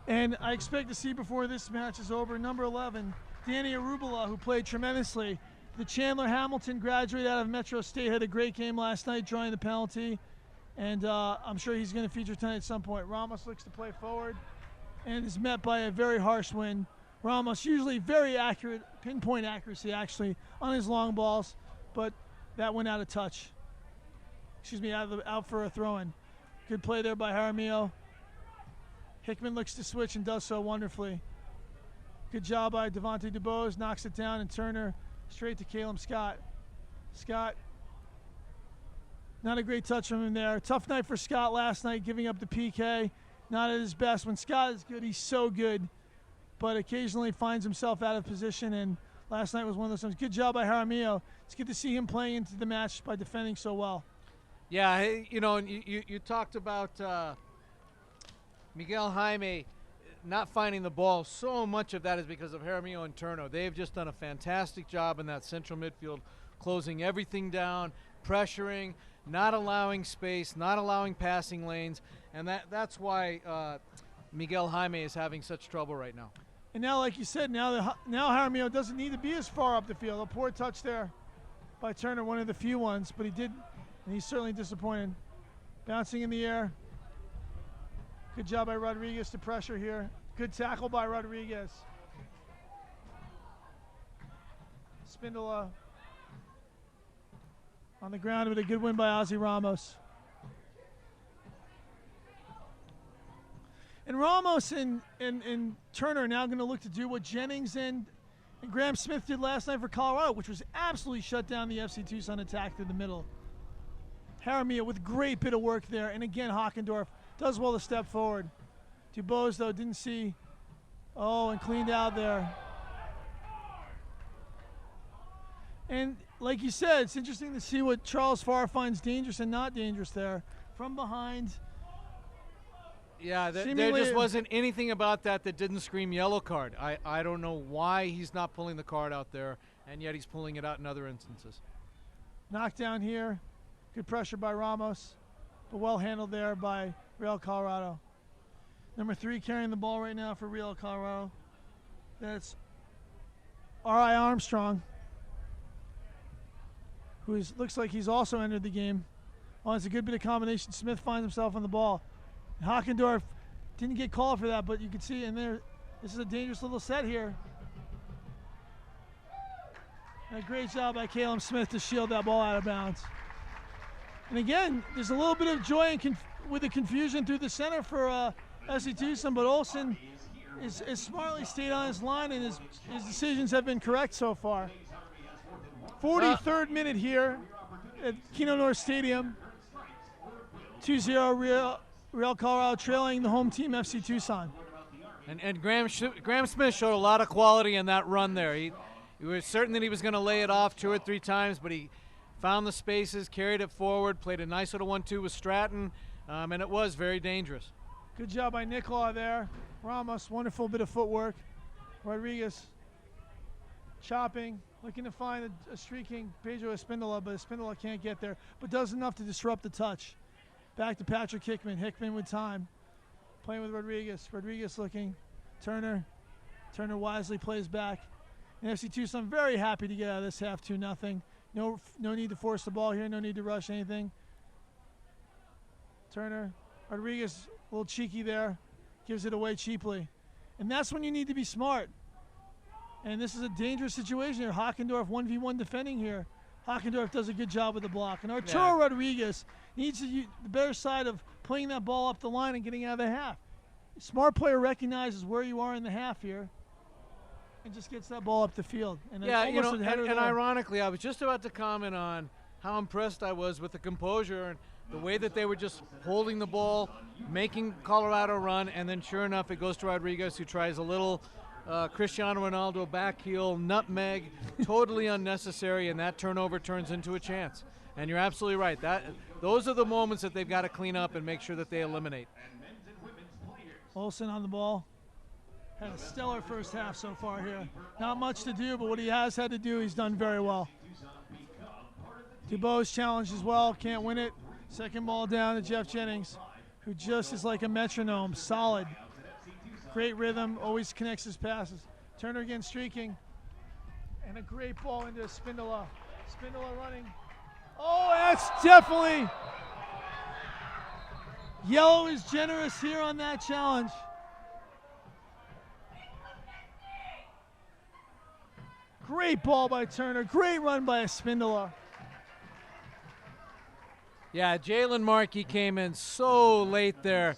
And I expect to see before this match is over, number 11, Danny Arubala, who played tremendously. The Chandler Hamilton graduate out of Metro State had a great game last night, drawing the penalty. And I'm sure he's going to feature tonight at some point. Ramos looks to play forward and is met by a very harsh wind. Ramos usually very accurate, pinpoint accuracy actually, on his long balls, but that went out of touch. Excuse me, out for a throw-in. Good play there by Jaramillo. Hickman looks to switch and does so wonderfully. Good job by Devontae DuBose, knocks it down, and Turner straight to Caleb Scott. Scott, not a great touch from him there. Tough night for Scott last night, giving up the PK. Not at his best. When Scott is good, he's so good, but occasionally finds himself out of position, and last night was one of those times. Good job by Jaramillo. It's good to see him playing into the match by defending so well. Yeah, you know, you talked about Miguel Jaime not finding the ball. So much of that is because of Jaramillo and Turner. They've just done a fantastic job in that central midfield, closing everything down, pressuring, not allowing space, not allowing passing lanes, and that's why Miguel Jaime is having such trouble right now. And now, like you said, now Jaramillo doesn't need to be as far up the field. A poor touch there by Turner, one of the few ones, but he did, and he's certainly disappointed. Bouncing in the air. Good job by Rodriguez to pressure here. Good tackle by Rodriguez. Spindola on the ground with a good win by Ozzy Ramos. And Ramos and Turner are now going to look to do what Jennings and Graham Smith did last night for Colorado, which was absolutely shut down the FC Tucson attack through the middle. Jaramillo with great bit of work there. And again, Hockendorf does well to step forward. DuBose, though, didn't see. Oh, and cleaned out there. And like you said, it's interesting to see what Charles Farr finds dangerous and not dangerous there. From behind. Yeah, there just wasn't anything about that didn't scream yellow card. I don't know why he's not pulling the card out there, and yet he's pulling it out in other instances. Knockdown here. Good pressure by Ramos, but well handled there by Real Colorado. Number 3 carrying the ball right now for Real Colorado. That's R.I. Armstrong, who looks like he's also entered the game. Oh, it's a good bit of combination. Smith finds himself on the ball. Hockendorf didn't get called for that, but you can see in there, this is a dangerous little set here. And a great job by Caleb Smith to shield that ball out of bounds. And again, there's a little bit of joy and with the confusion through the center for FC Tucson, but Olsen is smartly stayed on his line, and his decisions have been correct so far. 43rd minute here at Kino North Stadium. 2-0 Real Colorado trailing the home team FC Tucson. And Graham Smith showed a lot of quality in that run there. He was certain that he was going to lay it off 2 or 3 times, but he found the spaces, carried it forward, played a nice little 1-2 with Stratton, and it was very dangerous. Good job by Nicola there. Ramos, wonderful bit of footwork. Rodriguez chopping, looking to find a streaking Pedro Espindola, but Espindola can't get there, but does enough to disrupt the touch. Back to Patrick Hickman. Hickman with time. Playing with Rodriguez. Rodriguez looking. Turner. Turner wisely plays back. And FC Tucson very happy to get out of this half 2-0. No need to force the ball here. No need to rush anything. Turner. Rodriguez a little cheeky there. Gives it away cheaply. And that's when you need to be smart. And this is a dangerous situation here. Hockendorf 1v1 defending here. Hockendorf does a good job with the block. And Arturo Rodriguez needs to use the better side of playing that ball up the line and getting out of the half. Smart player recognizes where you are in the half here and just gets that ball up the field. And yeah, you know, and ironically, I was just about to comment on how impressed I was with the composure and the way that they were just holding the ball, making Colorado run, and then sure enough, it goes to Rodriguez, who tries a little Cristiano Ronaldo back heel nutmeg, totally unnecessary, and that turnover turns into a chance. And you're absolutely right. Those are the moments that they've got to clean up and make sure that they eliminate. Olsen on the ball. Had a stellar first half so far here. Not much to do, but what he has had to do, he's done very well. Dubois challenged as well, can't win it. Second ball down to Jeff Jennings, who just is like a metronome, solid. Great rhythm, always connects his passes. Turner again streaking, and a great ball into Spindola. Spindola running. Oh, that's definitely, yellow is generous here on that challenge. Great ball by Turner, great run by Spindola. Yeah, Jalen Markey came in so late there.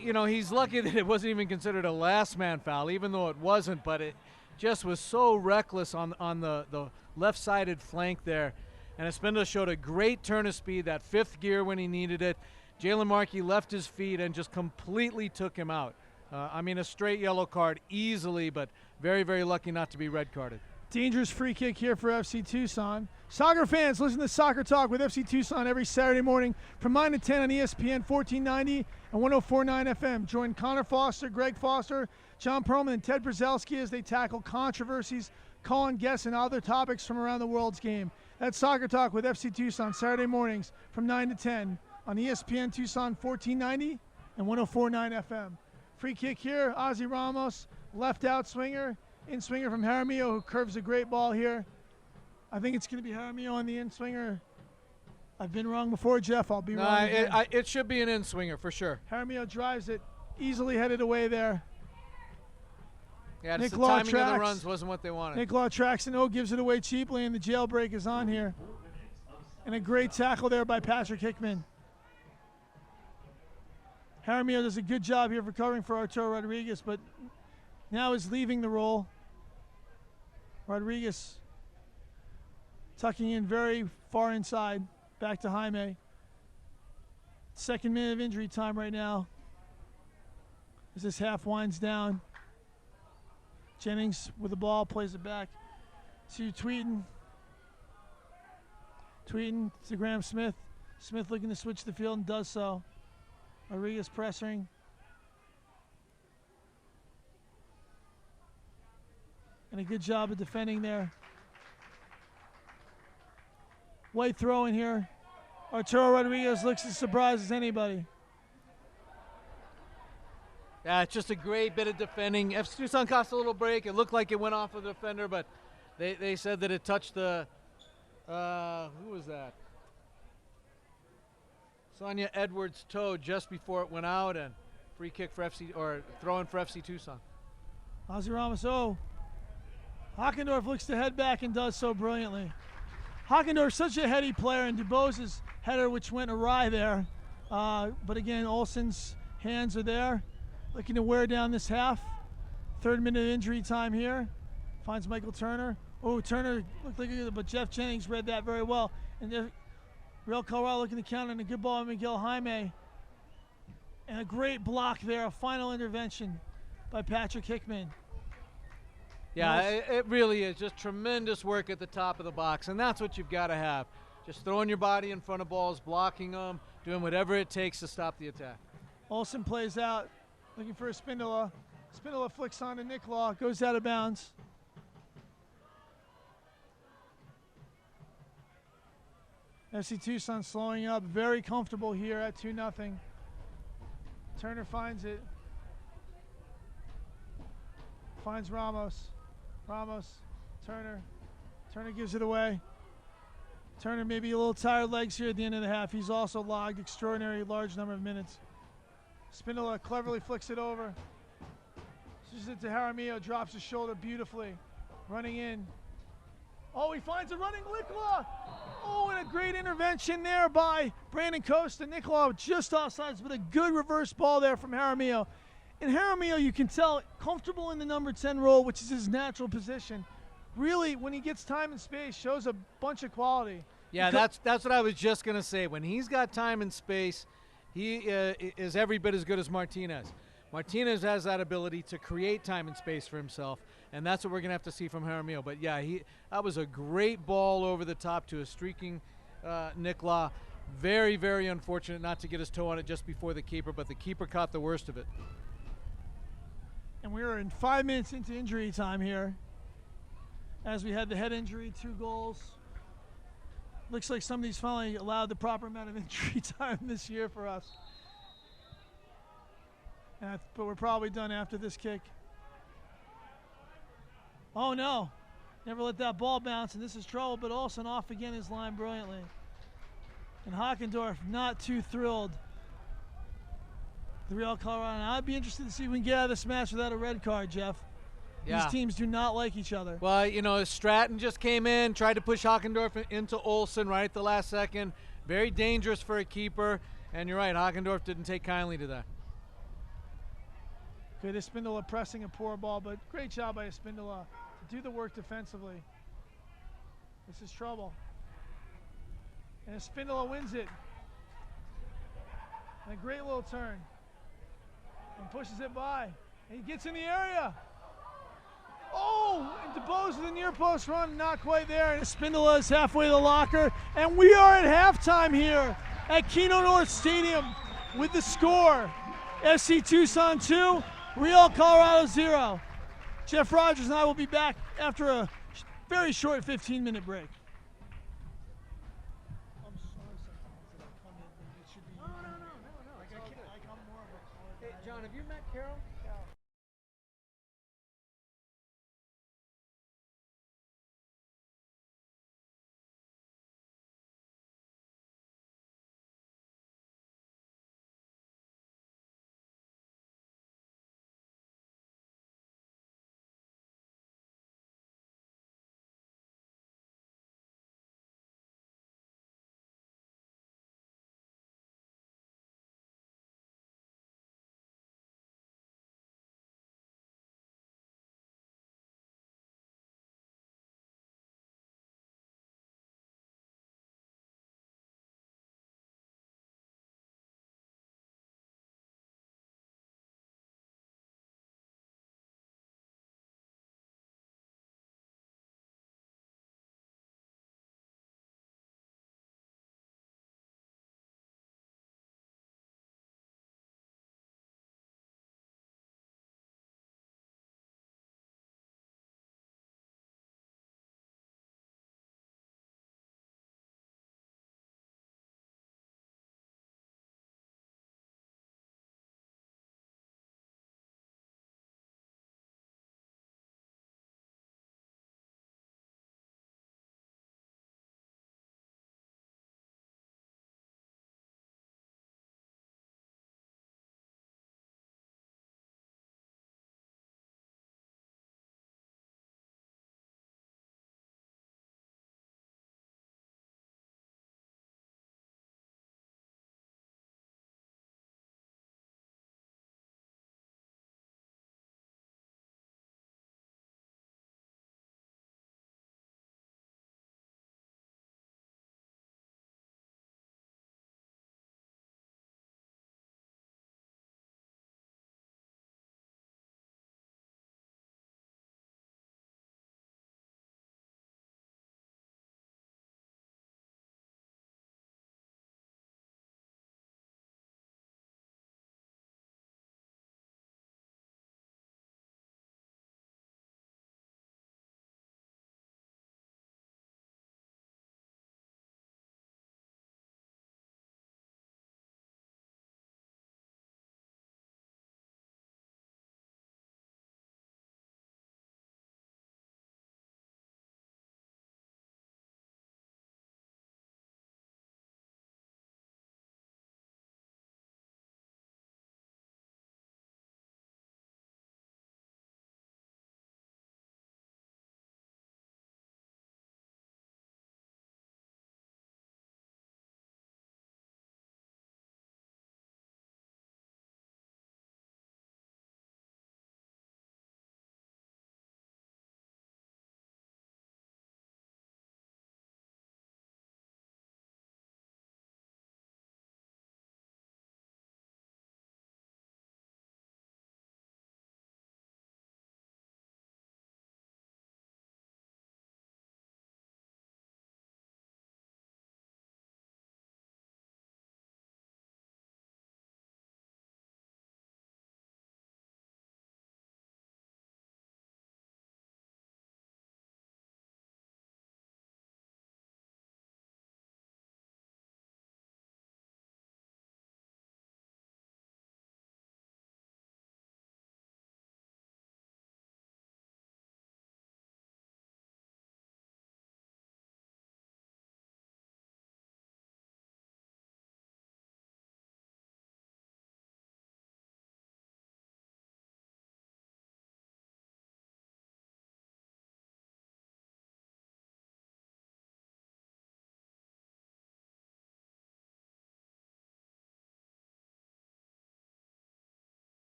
You know, he's lucky that it wasn't even considered a last man foul, even though it wasn't, but it just was so reckless on the left-sided flank there. And Espindola showed a great turn of speed, that fifth gear when he needed it. Jalen Markey left his feet and just completely took him out. I mean, a straight yellow card easily, but very, very lucky not to be red carded. Dangerous free kick here for FC Tucson. Soccer fans, listen to Soccer Talk with FC Tucson every Saturday morning from 9 to 10 on ESPN 1490 and 104.9 FM. Join Connor Foster, Greg Foster, John Perlman, and Ted Brzezelski as they tackle controversies, call on guests, and other topics from around the world's game. That's Soccer Talk with FC Tucson Saturday mornings from 9 to 10 on ESPN Tucson 1490 and 104.9 FM. Free kick here, Ozzy Ramos, left out swinger. In swinger from Jaramillo, who curves a great ball here. I think it's going to be Jaramillo on the in swinger. I've been wrong before, Jeff. I'll be wrong again. It should be an in swinger for sure. Jaramillo drives it, easily headed away there. Yeah, the timing of the runs wasn't what they wanted. Nick Law tracks and gives it away cheaply, and the jailbreak is on here. And a great tackle there by Patrick Hickman. Jaramillo does a good job here for covering for Arturo Rodriguez, but now is leaving the role. Rodriguez tucking in very far inside, back to Jaime. Second minute of injury time right now as this half winds down. Jennings with the ball, plays it back to Tweeden. Tweeden to Graham Smith. Smith looking to switch the field and does so. Rodriguez pressuring. And a good job of defending there. White throw in here. Arturo Rodriguez looks as surprised as anybody. Yeah, it's just a great bit of defending. FC Tucson cost a little break. It looked like it went off of the defender, but they said that it touched the, who was that? Sonia Edwards' toe just before it went out, and free kick for throw in for FC Tucson. Ozzy Ramos, Hockendorf looks to head back and does so brilliantly. Hockendorf, such a heady player, and Dubois' header, which went awry there. But again, Olsen's hands are there, looking to wear down this half. 3rd minute of injury time here. Finds Michael Turner. Turner looked like it, but Jeff Jennings read that very well. And Real Colorado looking to counter, and a good ball by Miguel Jaime. And a great block there, a final intervention by Patrick Hickman. Yeah, it really is just tremendous work at the top of the box, and that's what you've got to have. Just throwing your body in front of balls, blocking them, doing whatever it takes to stop the attack. Olsen plays out, looking for a Spindola. Spindola flicks on to Nick Law, goes out of bounds. FC Tucson slowing up, very comfortable here at 2-0. Turner finds it. Finds Ramos. Turner gives it away. Turner maybe a little tired legs here at the end of the half. He's also logged extraordinary large number of minutes. Spindola cleverly flicks it over. Switches it to Jaramillo, drops his shoulder beautifully. Running in. He finds a running Nicola. And a great intervention there by Brandon Costa. Nicola just offsides, but a good reverse ball there from Jaramillo. And Jaramillo, you can tell, comfortable in the number 10 role, which is his natural position. Really, when he gets time and space, shows a bunch of quality. Yeah, that's what I was just going to say. When he's got time and space, he is every bit as good as Martinez. Martinez has that ability to create time and space for himself, and that's what we're going to have to see from Jaramillo. But, yeah, that was a great ball over the top to a streaking Nick Law. Very, very unfortunate not to get his toe on it just before the keeper, but the keeper caught the worst of it. And we are in 5 minutes into injury time here, as we had the head injury, 2 goals. Looks like somebody's finally allowed the proper amount of injury time this year for us. But we're probably done after this kick. Oh no, never let that ball bounce, and this is trouble, but Olsen off again his line brilliantly. And Hockendorf not too thrilled. The Real Colorado. Now, I'd be interested to see if we can get out of this match without a red card, Jeff. Yeah. These teams do not like each other. Well, you know, Stratton just came in, tried to push Hockendorf into Olsen right at the last second. Very dangerous for a keeper, and you're right, Hockendorf didn't take kindly to that. Good, Espindola pressing a poor ball, but great job by Espindola to do the work defensively. This is trouble. And Espindola wins it. And a great little turn. And pushes it by. And he gets in the area. Oh, and DeBose with a near post run, not quite there. And Espindola is halfway to the locker. And we are at halftime here at Kino North Stadium with the score. FC Tucson 2, Real Colorado 0. Jeff Rogers and I will be back after a very short 15-minute break. I'm sorry sometimes that I come in and it should be. No. Hey, John, have you met Carol?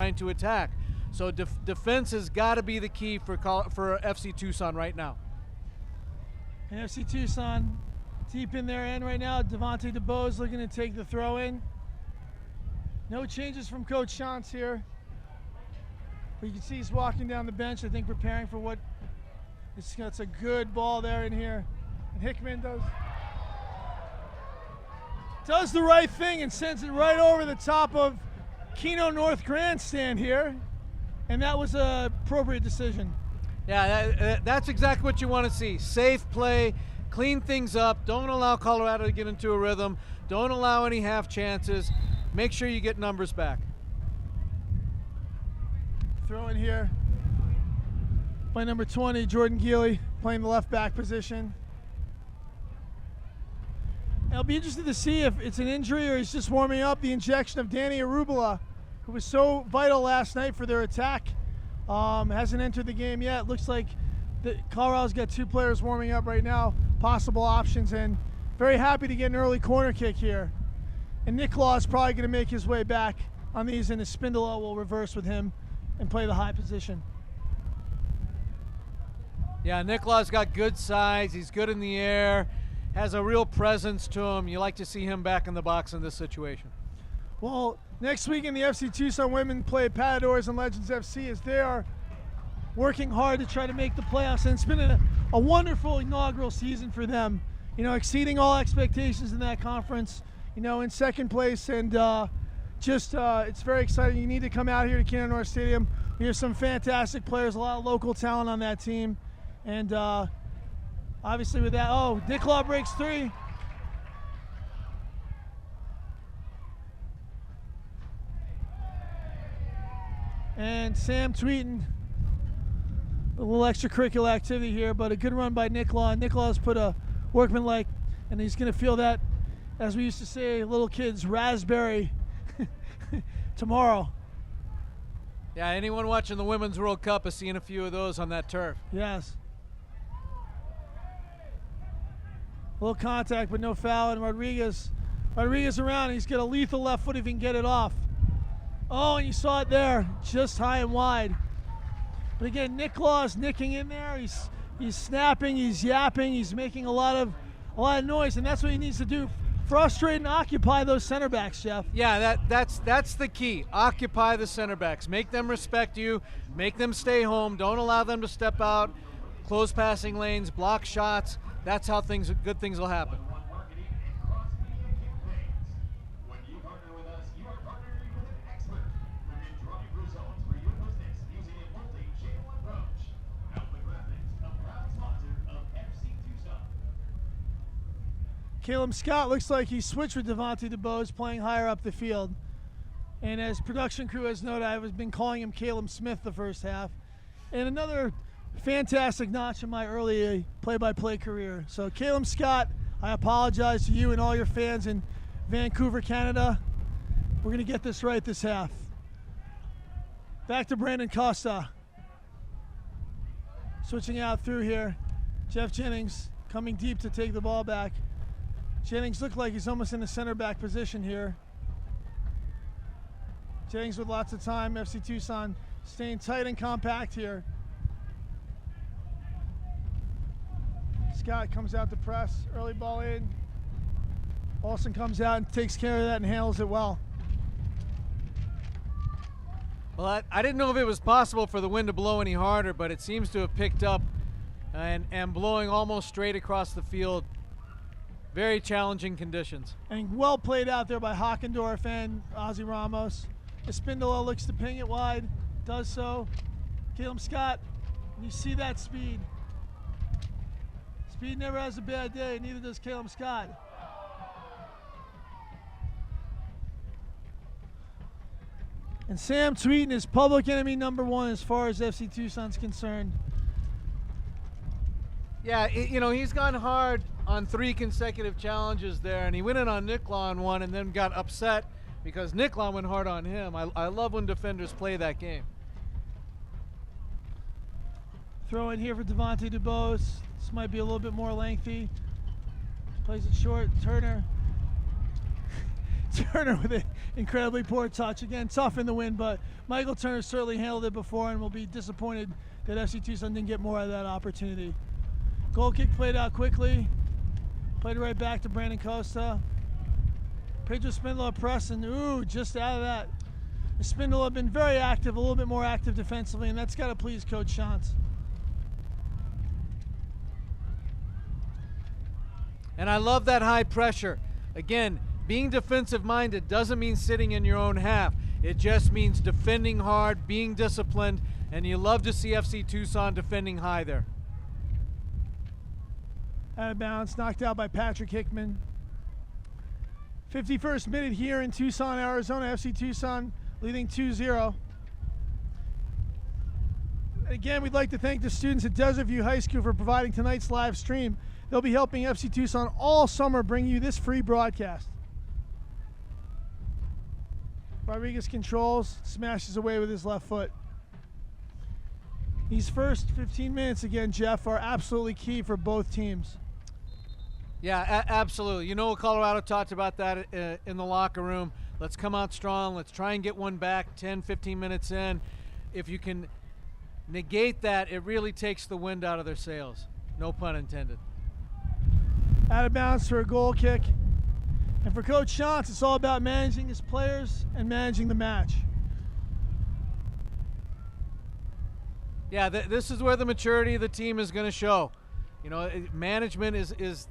trying to attack. So defense has got to be the key for FC Tucson right now. And FC Tucson deep in their end right now. Devontae DeBose looking to take the throw in. No changes from Coach Shantz here. But you can see he's walking down the bench, I think preparing for what, it's a good ball there in here. And Hickman does the right thing and sends it right over the top of Kino North Grandstand here. And that was an appropriate decision. Yeah, that's exactly what you want to see. Safe play, clean things up. Don't allow Colorado to get into a rhythm. Don't allow any half chances. Make sure you get numbers back. Throw in here by number 20, Jordan Geely, playing the left back position. I'll be interested to see if it's an injury or he's just warming up. The injection of Danny Arubula, who was so vital last night for their attack, hasn't entered the game yet. Looks like Colorado's got 2 players warming up right now, possible options, and very happy to get an early corner kick here. And Nick Law is probably going to make his way back on these, and Espindola will reverse with him and play the high position. Yeah, Nick Law's got good size. He's good in the air, has a real presence to him. You like to see him back in the box in this situation. Well, next week in the FC Tucson women play Patadores and Legends FC as they are working hard to try to make the playoffs. And it's been a wonderful inaugural season for them. You know, exceeding all expectations in that conference, you know, in second place. And it's very exciting. You need to come out here to Kino North Stadium. We have some fantastic players, a lot of local talent on that team. And obviously with that, Nick Law breaks 3. And Sam Tweeton, a little extracurricular activity here, but a good run by Nick Law. Nick Law's put a workmanlike, and he's going to feel that, as we used to say, little kids, raspberry tomorrow. Yeah, anyone watching the Women's World Cup has seen a few of those on that turf. Yes. A little contact, but no foul, and Rodriguez around. He's got a lethal left foot if he can get it off. Oh, and you saw it there, just high and wide. But again, Nick Law is nicking in there. He's snapping, he's yapping, he's making a lot of noise, and that's what he needs to do. Frustrate and occupy those center backs, Jeff. Yeah, that's the key. Occupy the center backs. Make them respect you. Make them stay home. Don't allow them to step out. Close passing lanes, block shots. That's how good things will happen. Caleb Scott looks like he switched with Devontae DeBose, playing higher up the field. And as production crew has noted, I've been calling him Caleb Smith the first half. And another fantastic notch in my early play-by-play career. So Caleb Scott, I apologize to you and all your fans in Vancouver, Canada. We're going to get this right this half. Back to Brandon Costa. Switching out through here. Jeff Jennings coming deep to take the ball back. Jennings looked like he's almost in the center back position here. Jennings with lots of time. FC Tucson staying tight and compact here. Scott comes out to press. Early ball in. Olsen comes out and takes care of that and handles it well. Well, I didn't know if it was possible for the wind to blow any harder, but it seems to have picked up and blowing almost straight across the field. Very challenging conditions. And well played out there by Hockendorf and Ozzy Ramos. Espindola looks to ping it wide, does so. Caleb Scott, you see that speed. Speed never has a bad day, neither does Caleb Scott. And Sam Tweeton is public enemy number 1 as far as FC Tucson's concerned. Yeah, he's gone hard on 3 consecutive challenges there, and he went in on Nick Law on one and then got upset because Nick Law went hard on him. I love when defenders play that game. Throw in here for Devontae DeBose. This might be a little bit more lengthy. Plays it short. Turner. Turner with an incredibly poor touch. Again, tough in the wind, but Michael Turner certainly handled it before and will be disappointed that FC Tucson didn't get more of that opportunity. Goal kick played out quickly. Played right back to Brandon Costa. Pedro Spindola pressing. Ooh, just out of that. Spindola been very active, a little bit more active defensively, and that's got to please Coach Shantz. And I love that high pressure. Again, being defensive minded doesn't mean sitting in your own half. It just means defending hard, being disciplined, and you love to see FC Tucson defending high there. Out of bounds, knocked out by Patrick Hickman. 51st minute here in Tucson, Arizona. FC Tucson leading 2-0. Again, we'd like to thank the students at Desert View High School for providing tonight's live stream. They'll be helping FC Tucson all summer bring you this free broadcast. Rodriguez controls, smashes away with his left foot. These first 15 minutes again, Jeff, are absolutely key for both teams. Yeah, absolutely. You know, Colorado talked about that in the locker room. Let's come out strong. Let's try and get one back 10, 15 minutes in. If you can negate that, it really takes the wind out of their sails. No pun intended. Out of bounds for a goal kick. And for Coach Shantz, it's all about managing his players and managing the match. Yeah, this is where the maturity of the team is going to show. You know, management is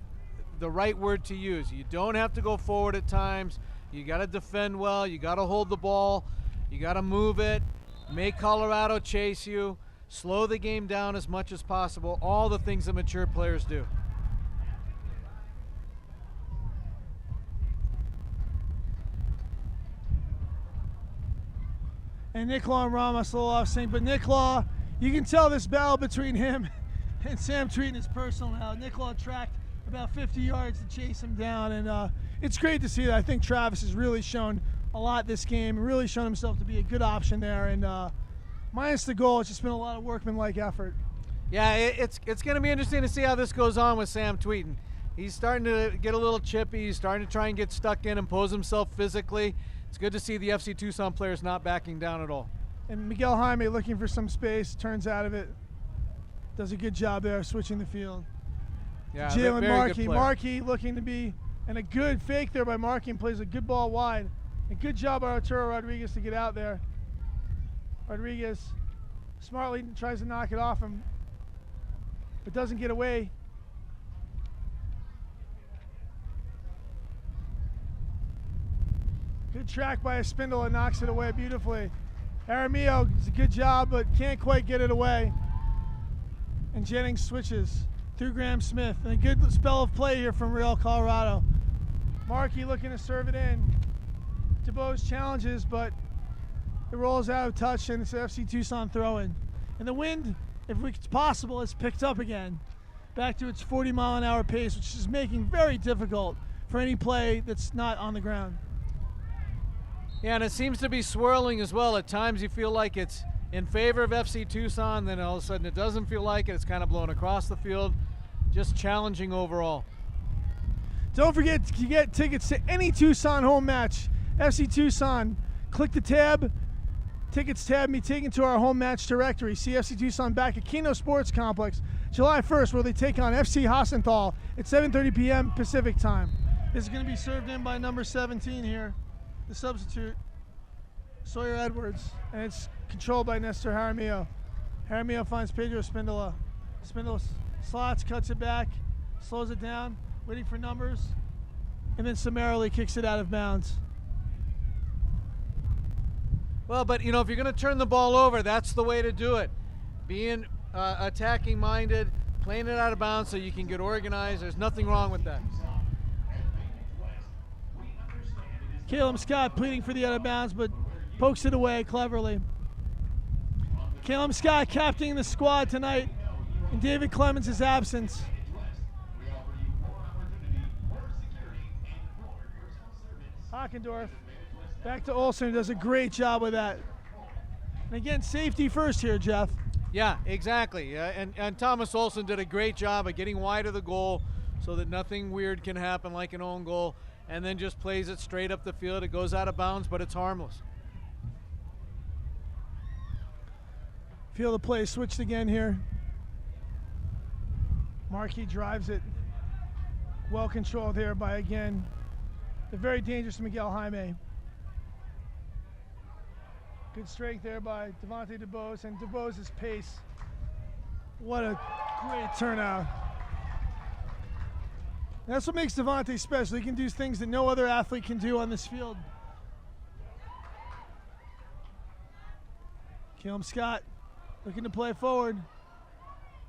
the right word to use. You don't have to go forward at times. You got to defend well. You got to hold the ball. You got to move it. Make Colorado chase you. Slow the game down as much as possible. All the things that mature players do. And Nick Law and Ramos a little off sync, but Nick Law, you can tell this battle between him and Sam Tweeten is personal now. Nick Law tracked about 50 yards to chase him down, and it's great to see that. I think Travis has really shown a lot this game, really shown himself to be a good option there, and minus the goal, it's just been a lot of workmanlike effort. Yeah, it's going to be interesting to see how this goes on with Sam Tweeten. He's starting to get a little chippy. He's starting to try and get stuck in, impose himself physically. It's good to see the FC Tucson players not backing down at all. And Miguel Jaime looking for some space, turns out of it. Does a good job there switching the field. Yeah, Jalen Markey. Markey looking to be, and a good fake there by Markey, and plays a good ball wide. And good job by Arturo Rodriguez to get out there. Rodriguez smartly tries to knock it off him, but doesn't get away. Good track by Espindola, knocks it away beautifully. Aramillo does a good job, but can't quite get it away. And Jennings switches through Graham Smith. And a good spell of play here from Real Colorado. Markey looking to serve it in. DeBose challenges, but it rolls out of touch, and it's an FC Tucson throw-in. And the wind, if it's possible, has picked up again, back to its 40-mile-an-hour pace, which is making very difficult for any play that's not on the ground. Yeah, and it seems to be swirling as well. At times you feel like it's in favor of FC Tucson, then all of a sudden it doesn't feel like it. It's kind of blowing across the field. Just challenging overall. Don't forget to get tickets to any Tucson home match. FC Tucson, click the tab, tickets tab, and be taken to our home match directory. See FC Tucson back at Kino Sports Complex July 1st, where they take on FC Hassenthal at 7:30 p.m. Pacific time. This is going to be served in by number 17 here, the substitute, Sawyer Edwards, and it's controlled by Nestor Jaramillo. Jaramillo finds Pedro Spindola. Spindola slots, cuts it back, slows it down, waiting for numbers, and then summarily kicks it out of bounds. Well, but you know, if you're going to turn the ball over, that's the way to do it. Being attacking minded, playing it out of bounds so you can get organized. There's nothing wrong with that. Caleb Scott pleading for the out of bounds, but pokes it away cleverly. Caleb Scott captaining the squad tonight in David Clemens' absence. Hockendorf back to Olsen, who does a great job with that. And again, safety first here, Jeff. Yeah, exactly. And Thomas Olsen did a great job of getting wide of the goal so that nothing weird can happen like an own goal. and then just plays it straight up the field. It goes out of bounds, but it's harmless. Feel the play switched again here. Markey drives it. Well controlled here by, again, the very dangerous Miguel Jaime. Good strength there by Devontae DuBose, and DuBose's pace. What a great turnout. That's what makes Devontae special. He can do things that no other athlete can do on this field. Caleb Scott looking to play forward,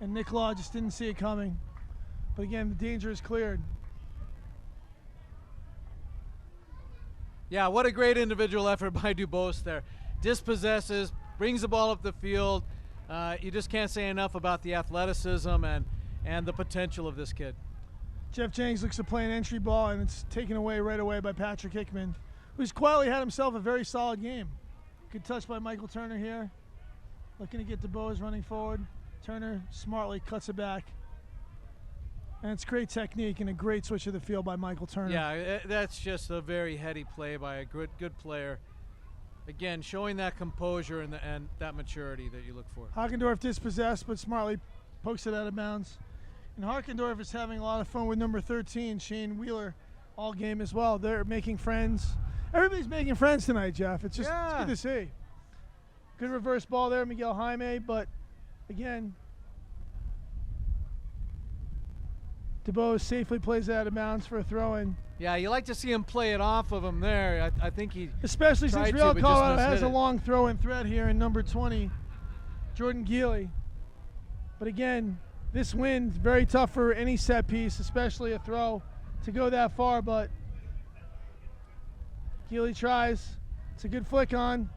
and Nick Law just didn't see it coming. But again, the danger is cleared. Yeah, what a great individual effort by DuBose there. Dispossesses, brings the ball up the field. You just can't say enough about the athleticism and the potential of this kid. Jeff Jennings looks to play an entry ball, and it's taken away right away by Patrick Hickman, who's quietly had himself a very solid game. Good touch by Michael Turner here. Looking to get DuBose running forward. Turner smartly cuts it back. And it's great technique and a great switch of the field by Michael Turner. Yeah, that's just a very heady play by a good player. Again, showing that composure and that maturity that you look for. Hackendorf dispossessed, but smartly pokes it out of bounds. And Hackendorf is having a lot of fun with number 13, Shane Wheeler, all game as well. They're making friends. Everybody's making friends tonight, Jeff. It's just it's good to see. Good reverse ball there, Miguel Jaime, but again, DuBose safely plays it out of bounds for a throw-in. Yeah, you like to see him play it off of him there. I think he especially since Real Colorado has a long throw-in threat here in number 20, Jordan Geely. But again, this wind's very tough for any set piece, especially a throw, to go that far, but Geely tries. It's a good flick on.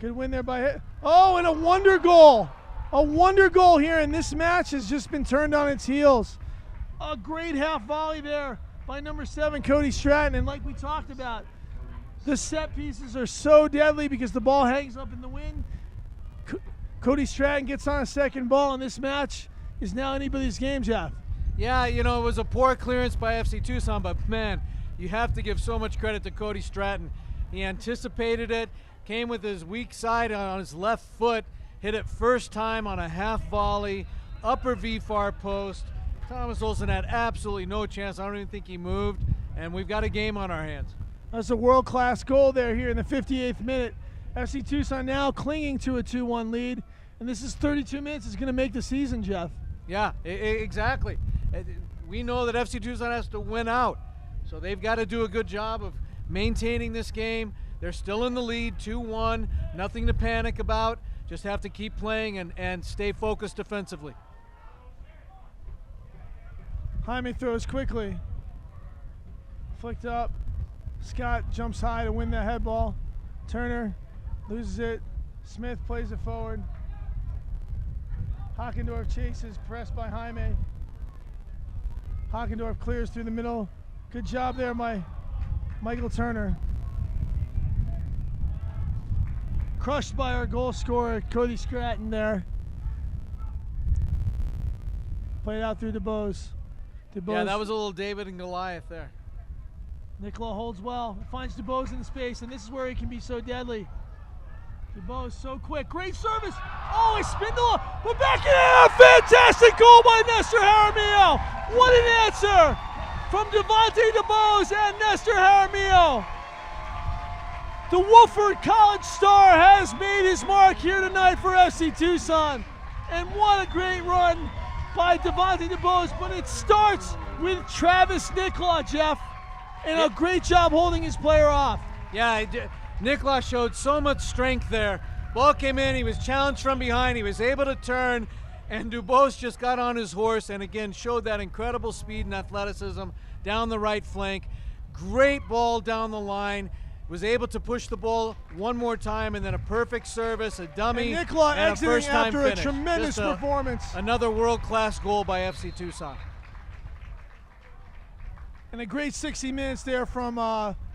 Good win there by hit. Oh, and a wonder goal. A wonder goal here, and this match has just been turned on its heels. A great half volley there by number 7, Cody Stratton. And like we talked about, the set pieces are so deadly because the ball hangs up in the wind. Cody Stratton gets on a second ball, and this match is now anybody's game, Jeff. Yeah, you know, it was a poor clearance by FC Tucson, but man, you have to give so much credit to Cody Stratton. He anticipated it, came with his weak side on his left foot, hit it first time on a half volley, upper V far post. Thomas Olsen had absolutely no chance. I don't even think he moved, and we've got a game on our hands. That's a world-class goal there here in the 58th minute. FC Tucson now clinging to a 2-1 lead, and this is 32 minutes. It's going to make the season, Jeff. Yeah, exactly. We know that FC Tucson has to win out, so they've got to do a good job of maintaining this game. They're still in the lead, 2-1, nothing to panic about. Just have to keep playing and stay focused defensively. Jaime throws quickly. Flicked up. Scott jumps high to win the head ball. Turner loses it. Smith plays it forward. Hackendorf chases, pressed by Jaime. Hackendorf clears through the middle. Good job there by Michael Turner. Crushed by our goal scorer, Cody Stratton there. Played out through DuBose. Yeah, that was a little David and Goliath there. Nicola holds well, finds DuBose in space, and this is where he can be so deadly. DuBose so quick, great service. Oh, a spindle, but back it out. Fantastic goal by Nestor Jaramillo. What an answer from Devontae DuBose and Nestor Jaramillo. The Woolford College star has made his mark here tonight for FC Tucson. And what a great run by Devontae DuBose, but it starts with Travis Nicola, Jeff, and a great job holding his player off. Yeah, Nicola showed so much strength there. Ball came in, he was challenged from behind, he was able to turn, and DuBose just got on his horse and again showed that incredible speed and athleticism down the right flank. Great ball down the line. Was able to push the ball one more time, and then a perfect service, a dummy, and Nicola and exiting a first-time after finish. a tremendous performance. Another world-class goal by FC Tucson. And a great 60 minutes there from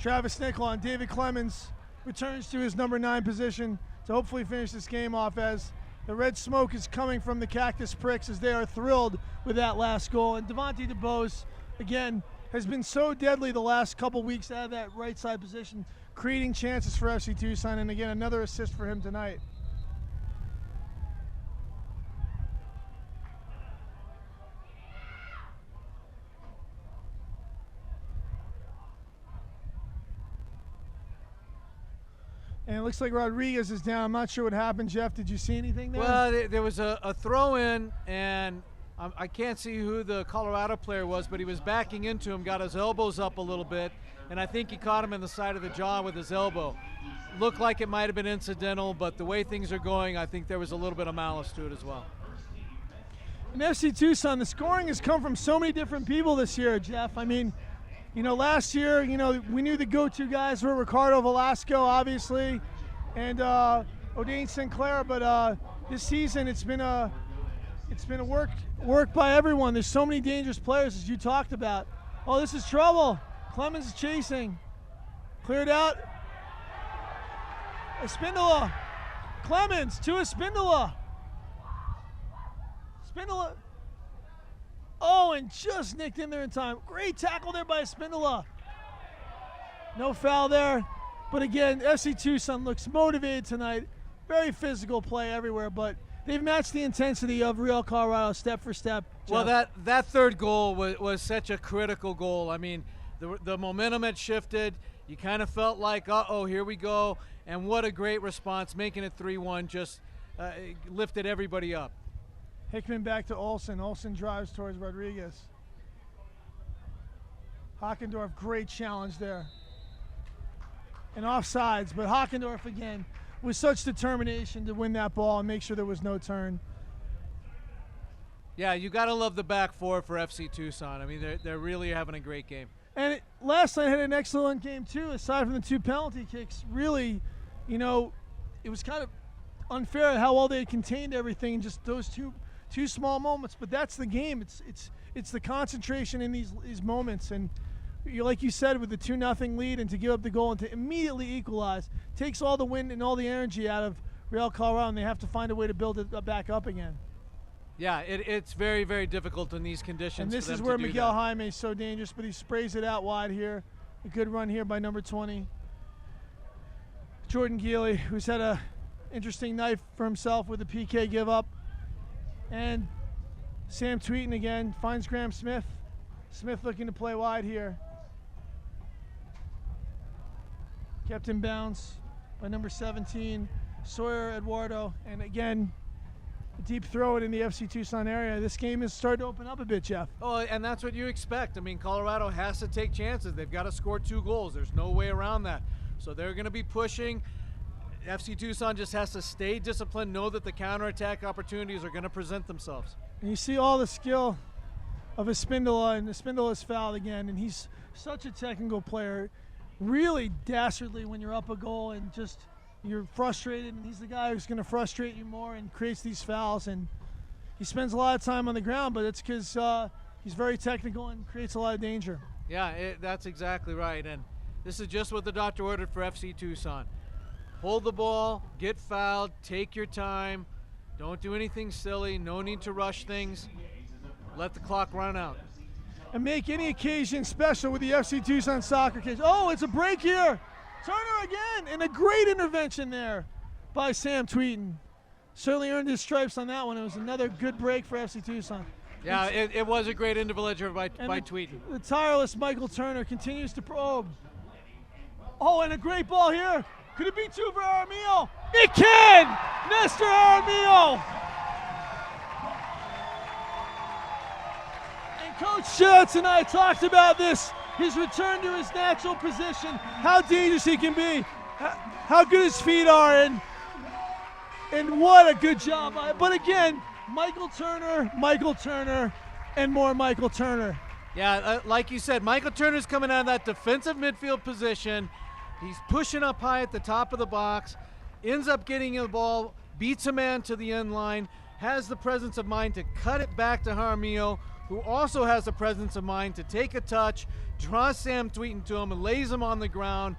Travis Nicola, and David Clemens returns to his number 9 position to hopefully finish this game off, as the red smoke is coming from the Cactus Pricks as they are thrilled with that last goal. And Devontae DuBose, again, has been so deadly the last couple weeks out of that right side position, creating chances for FC Tucson. And again, another assist for him tonight. And it looks like Rodriguez is down. I'm not sure what happened, Jeff. Did you see anything there? Well, there was a throw in, and I can't see who the Colorado player was, but he was backing into him, got his elbows up a little bit, and I think he caught him in the side of the jaw with his elbow. Looked like it might have been incidental, but the way things are going, I think there was a little bit of malice to it as well. In FC Tucson, the scoring has come from so many different people this year, Jeff. I mean, you know, last year, you know, we knew the go-to guys were Ricardo Velasco, obviously, and O'Dane Sinclair. But this season, it's been a work by everyone. There's so many dangerous players, as you talked about. Oh, this is trouble. Clemens is chasing. Cleared out. Espindola. Clemens to Espindola. Espindola. Oh, and just nicked in there in time. Great tackle there by Espindola. No foul there. But again, FC Tucson looks motivated tonight. Very physical play everywhere, but they've matched the intensity of Real Colorado step for step. Jeff. Well, that third goal was such a critical goal. I mean, the momentum had shifted. You kind of felt like, uh-oh, here we go. And what a great response, making it 3-1, just lifted everybody up. Hickman back to Olsen. Olsen drives towards Rodriguez. Hockendorf, great challenge there. And offsides, but Hockendorf again with such determination to win that ball and make sure there was no turn. Yeah, you got to love the back four for FC Tucson. I mean, they're really having a great game. And last night had an excellent game too, aside from the 2 penalty kicks. Really, you know, it was kind of unfair how well they contained everything in just those two small moments, but that's the game. It's the concentration in these moments, and like you said, with the 2-0 lead and to give up the goal and to immediately equalize takes all the wind and all the energy out of Real Colorado, and they have to find a way to build it back up again. Yeah, it's very, very difficult in these conditions. And this is where Miguel Jaime is so dangerous, but he sprays it out wide here. A good run here by number 20. Jordan Geely, who's had a interesting night for himself with the PK give up. And Sam Tweeten again finds Graham Smith. Smith looking to play wide here. Kept in bounds by number 17, Sawyer Eduardo. And again, a deep throw it in the FC Tucson area. This game is starting to open up a bit, Jeff. Oh, and that's what you expect. I mean, Colorado has to take chances. They've got to score 2 goals. There's no way around that. So they're going to be pushing. FC Tucson just has to stay disciplined, know that the counterattack opportunities are going to present themselves. And you see all the skill of Espindola, and Espindola's fouled again, and he's such a technical player. Really dastardly when you're up a goal and just you're frustrated, and he's the guy who's going to frustrate you more and creates these fouls. And he spends a lot of time on the ground, but it's because he's very technical and creates a lot of danger. Yeah, that's exactly right. And this is just what the doctor ordered for FC Tucson. Hold the ball, get fouled, take your time, don't do anything silly, no need to rush things, let the clock run out. And make any occasion special with the FC Tucson soccer kids. Oh, it's a break here. Turner again, and a great intervention there by Sam Tweeten. Certainly earned his stripes on that one. It was another good break for FC Tucson. Yeah, it was a great individual by Tweeten. The tireless Michael Turner continues to probe. Oh, and a great ball here. Could it be 2 for Aramillo? It can! Nestor Aramillo! And Coach Schutz and I talked about this, his return to his natural position, how dangerous he can be, how good his feet are, and what a good job. But again, Michael Turner, and more Michael Turner. Yeah, like you said, Michael Turner's coming out of that defensive midfield position. He's pushing up high at the top of the box, ends up getting the ball, beats a man to the end line, has the presence of mind to cut it back to Jaramillo, who also has the presence of mind to take a touch, draws Sam Tweeten to him, and lays him on the ground,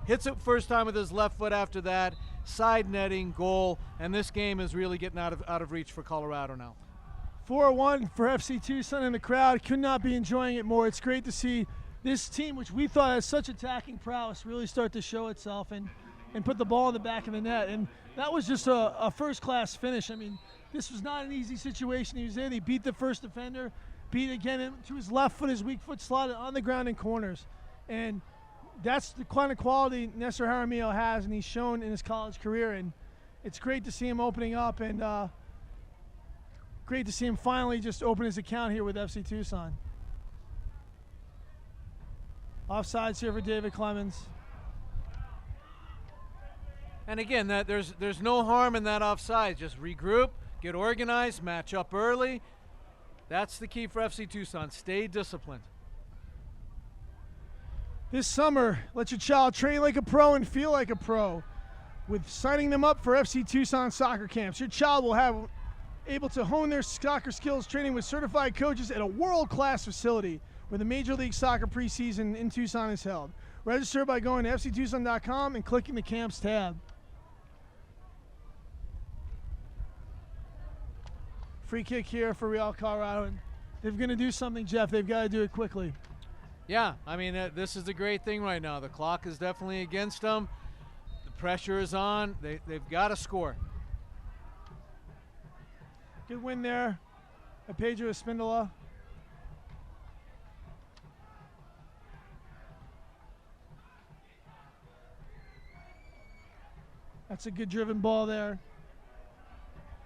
hits it first time with his left foot after that, side netting, goal, and this game is really getting out of reach for Colorado now. 4-1 for FC Tucson, and the crowd could not be enjoying it more. It's great to see this team, which we thought has such attacking prowess, really start to show itself and put the ball in the back of the net. And that was just a first-class finish. I mean, this was not an easy situation. He was in. He beat the first defender, beat again to his left foot, his weak foot slotted on the ground in corners. And that's the kind of quality Nestor Jaramillo has, and he's shown in his college career. And it's great to see him opening up, and great to see him finally just open his account here with FC Tucson. Offsides here for David Clemens. And again, there's no harm in that offside. Just regroup, get organized, match up early. That's the key for FC Tucson. Stay disciplined. This summer, let your child train like a pro and feel like a pro with signing them up for FC Tucson soccer camps. Your child will have able to hone their soccer skills training with certified coaches at a world-class facility where the Major League Soccer preseason in Tucson is held. Register by going to fctucson.com and clicking the camps tab. Free kick here for Real Colorado. And they're going to do something, Jeff. They've got to do it quickly. Yeah, I mean, this is the great thing right now. The clock is definitely against them. The pressure is on. They've got to score. Good win there by Pedro Espindola. That's a good driven ball there.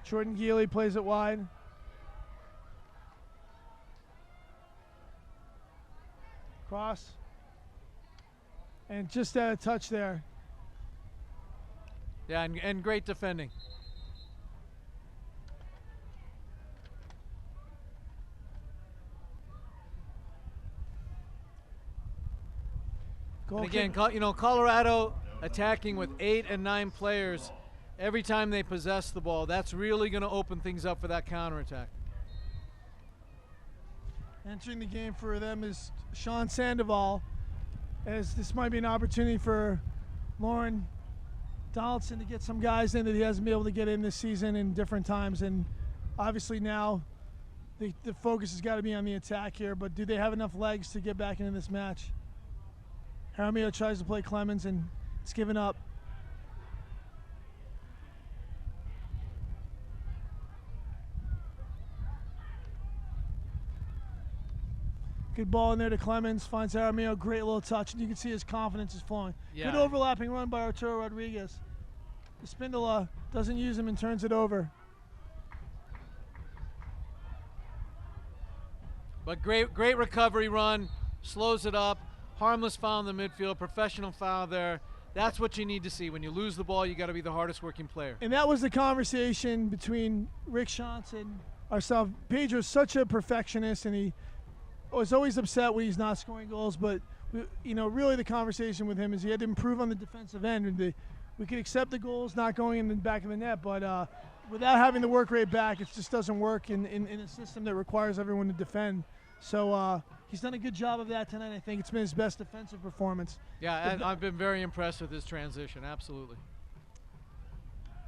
Jordan Geely plays it wide. Cross. And just out of touch there. Yeah, and great defending. And again, Colorado attacking with 8 and 9 players every time they possess the ball. That's really going to open things up for that counterattack. Entering the game for them is Sean Sandoval, as this might be an opportunity for Lauren Donaldson to get some guys in that he hasn't been able to get in this season in different times. And obviously now the focus has got to be on the attack here, but do they have enough legs to get back into this match? Jaramillo tries to play Clemens, and it's given up. Good ball in there to Clemens, finds Jaramillo, great little touch, and you can see his confidence is flowing. Yeah. Good overlapping run by Arturo Rodriguez. Espindola doesn't use him and turns it over. But great recovery run, slows it up. Harmless foul in the midfield, professional foul there. That's what you need to see. When you lose the ball, you got to be the hardest working player. And that was the conversation between Rick Shantz and ourselves. Pedro's such a perfectionist, and he was always upset when he's not scoring goals. But really the conversation with him is he had to improve on the defensive end. And we could accept the goals not going in the back of the net, but without having the work rate back, it just doesn't work in a system that requires everyone to defend. So he's done a good job of that tonight. I think it's been his best defensive performance. Yeah, and I've been very impressed with his transition, absolutely.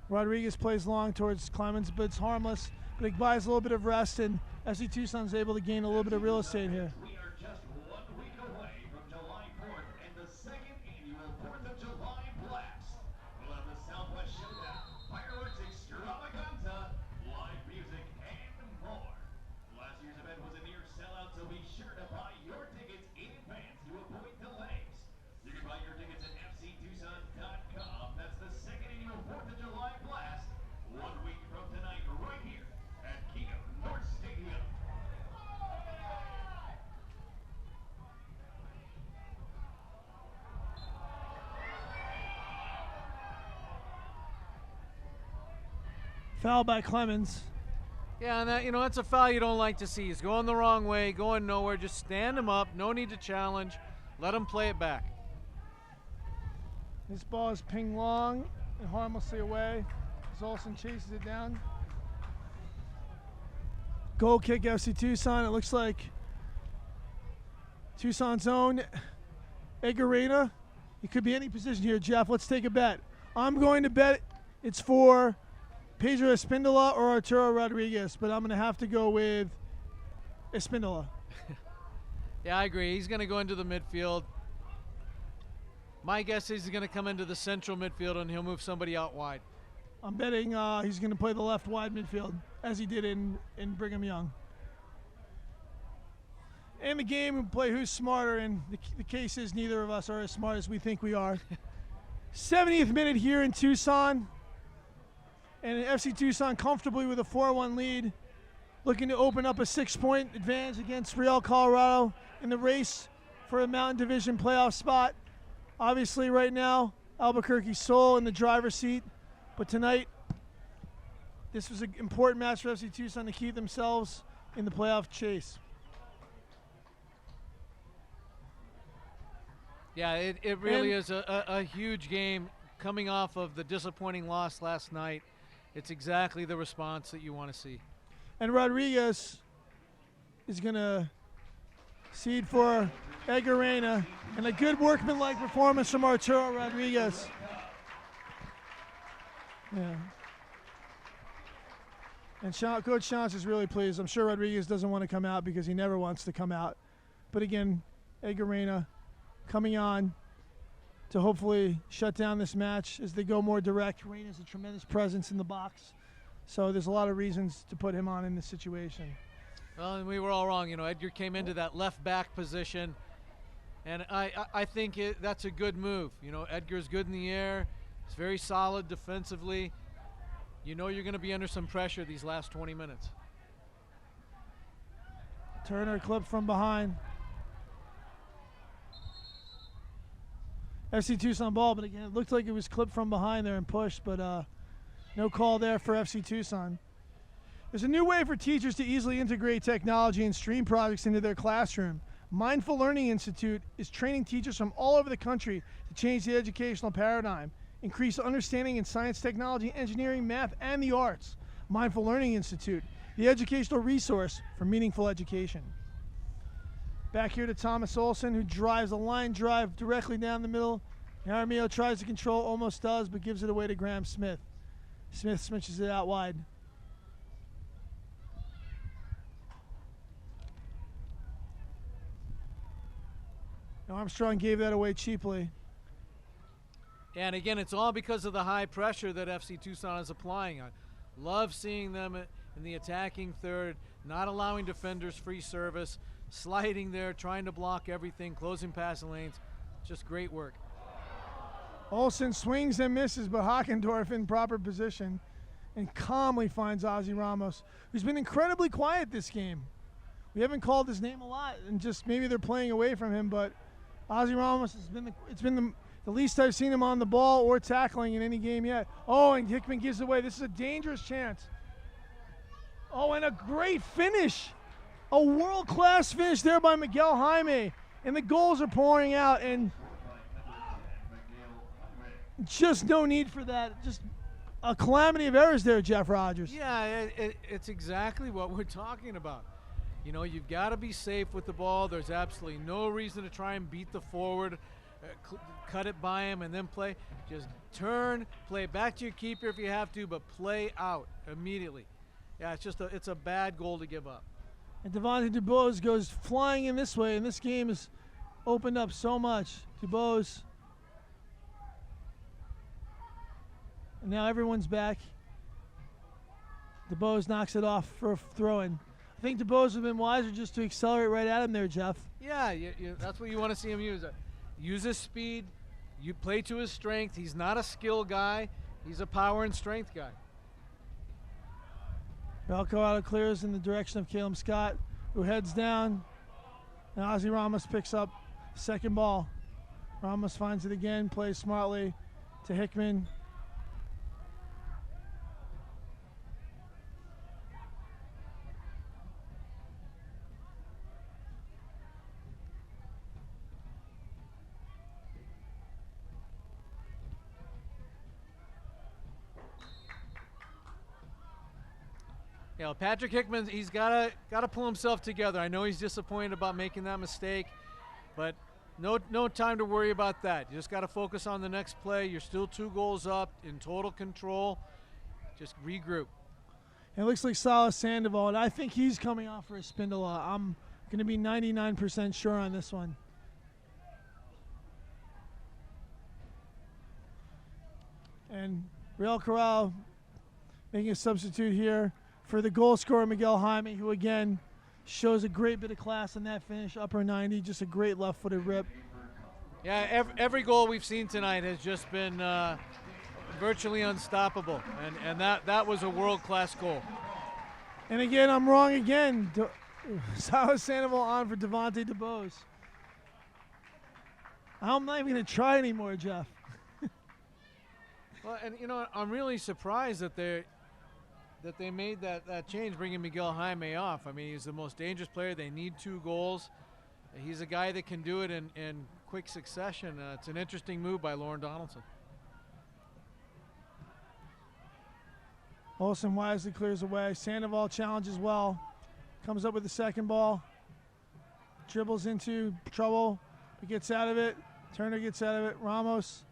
Rodriguez plays long towards Clemens, but it's harmless. But he buys a little bit of rest, and FC Tucson's able to gain a little bit of real estate here. We are just 1 week away from July 4th and the second annual 4th of July blast. We'll have the Southwest Showdown, fireworks extravaganza, live music, and more. Last year's event was a near sellout, so be sure to buy your tickets in advance to avoid delays. You can buy your tickets at fctucson.com. That's the second annual 4th of July blast, 1 week from tonight, right here at Kino North Stadium. Foul by Clemens. Yeah, and that's a foul you don't like to see. He's going the wrong way, going nowhere. Just stand him up. No need to challenge. Let him play it back. This ball is pinged long and harmlessly away as Olsen chases it down. Goal kick FC Tucson. It looks like Tucson's own Egarena. It could be any position here, Jeff. Let's take a bet. I'm going to bet it's for Pedro Espindola or Arturo Rodriguez, but I'm going to have to go with Espindola. Yeah, I agree. He's going to go into the midfield. My guess is he's going to come into the central midfield and he'll move somebody out wide. I'm betting he's going to play the left wide midfield as he did in Brigham Young. And the game, we play who's smarter, and the case is neither of us are as smart as we think we are. 70th minute here in Tucson, and FC Tucson comfortably with a 4-1 lead, looking to open up a 6-point advantage against Real Colorado in the race for a Mountain Division playoff spot. Obviously, right now, Albuquerque Sol in the driver's seat, but tonight, this was an important match for FC Tucson to keep themselves in the playoff chase. Yeah, it really is a huge game coming off of the disappointing loss last night. It's exactly the response that you want to see. And Rodriguez is going to cede for Edgar Reyna, and a good workmanlike performance from Arturo Rodriguez. Yeah. And Coach Shantz is really pleased. I'm sure Rodriguez doesn't want to come out because he never wants to come out. But again, Edgar Reyna coming on to hopefully shut down this match as they go more direct. Reyna's a tremendous presence in the box. So there's a lot of reasons to put him on in this situation. Well, and we were all wrong. You know, Edgar came into that left back position, and I think that's a good move. You know, Edgar's good in the air. He's very solid defensively. You know you're going to be under some pressure these last 20 minutes. Turner clipped from behind. FC Tucson ball, but again, it looked like it was clipped from behind there and pushed, but no call there for FC Tucson. There's a new way for teachers to easily integrate technology and stream projects into their classroom. Mindful Learning Institute is training teachers from all over the country to change the educational paradigm, increase understanding in science, technology, engineering, math, and the arts. Mindful Learning Institute, the educational resource for meaningful education. Back here to Thomas Olson, who drives a line drive directly down the middle. Jaramillo tries to control, almost does, but gives it away to Graham Smith. Smith switches it out wide. Armstrong gave that away cheaply. And again, it's all because of the high pressure that FC Tucson is applying. I love seeing them in the attacking third, not allowing defenders free service, sliding there, trying to block everything, closing passing lanes. Just great work. Olsen swings and misses, but Hockendorf in proper position and calmly finds Ozzy Ramos, who's been incredibly quiet this game. We haven't called his name a lot, and just maybe they're playing away from him, but Ozzy Ramos has been the least I've seen him on the ball or tackling in any game yet. Oh, and Hickman gives away. This is a dangerous chance. Oh, and a great finish. A world-class finish there by Miguel Jaime. And the goals are pouring out, and just no need for that. Just a calamity of errors there, Jeff Rogers. Yeah, it's exactly what we're talking about. You know, you've got to be safe with the ball. There's absolutely no reason to try and beat the forward, cut it by him, and then play. Just turn, play back to your keeper if you have to, but play out immediately. Yeah, it's a bad goal to give up. And Devontae Dubose goes flying in this way, and this game has opened up so much. Dubose. And now everyone's back. Dubose knocks it off for a throw-in. I think Dubose would have been wiser just to accelerate right at him there, Jeff. Yeah, that's what you want to see him use. Use his speed. You play to his strength. He's not a skill guy. He's a power and strength guy. Colorado clears in the direction of Caleb Scott, who heads down. And Ozzy Ramos picks up the second ball. Ramos finds it again, plays smartly to Hickman. You know, Patrick Hickman, he's got to pull himself together. I know he's disappointed about making that mistake, but no time to worry about that. You just got to focus on the next play. You're still 2 goals up, in total control. just regroup. It looks like Silas Sandoval, and I think he's coming off for a Spindola. I'm going to be 99% sure on this one. And Real Corral making a substitute here for the goal scorer, Miguel Jaime, who again shows a great bit of class in that finish, upper 90, just a great left-footed rip. Yeah, every goal we've seen tonight has just been virtually unstoppable, and that was a world-class goal. And again, I'm wrong again. Silas Sandoval on for Devontae DeBose. I'm not even going to try anymore, Jeff. Well, and you know, I'm really surprised that they made that change, bringing Miguel Jaime off. I mean, he's the most dangerous player. They need 2 goals. He's a guy that can do it in quick succession. It's an interesting move by Lauren Donaldson. Olsen wisely clears away. Sandoval challenges well. Comes up with the second ball. Dribbles into trouble, but gets out of it. Turner gets out of it. Ramos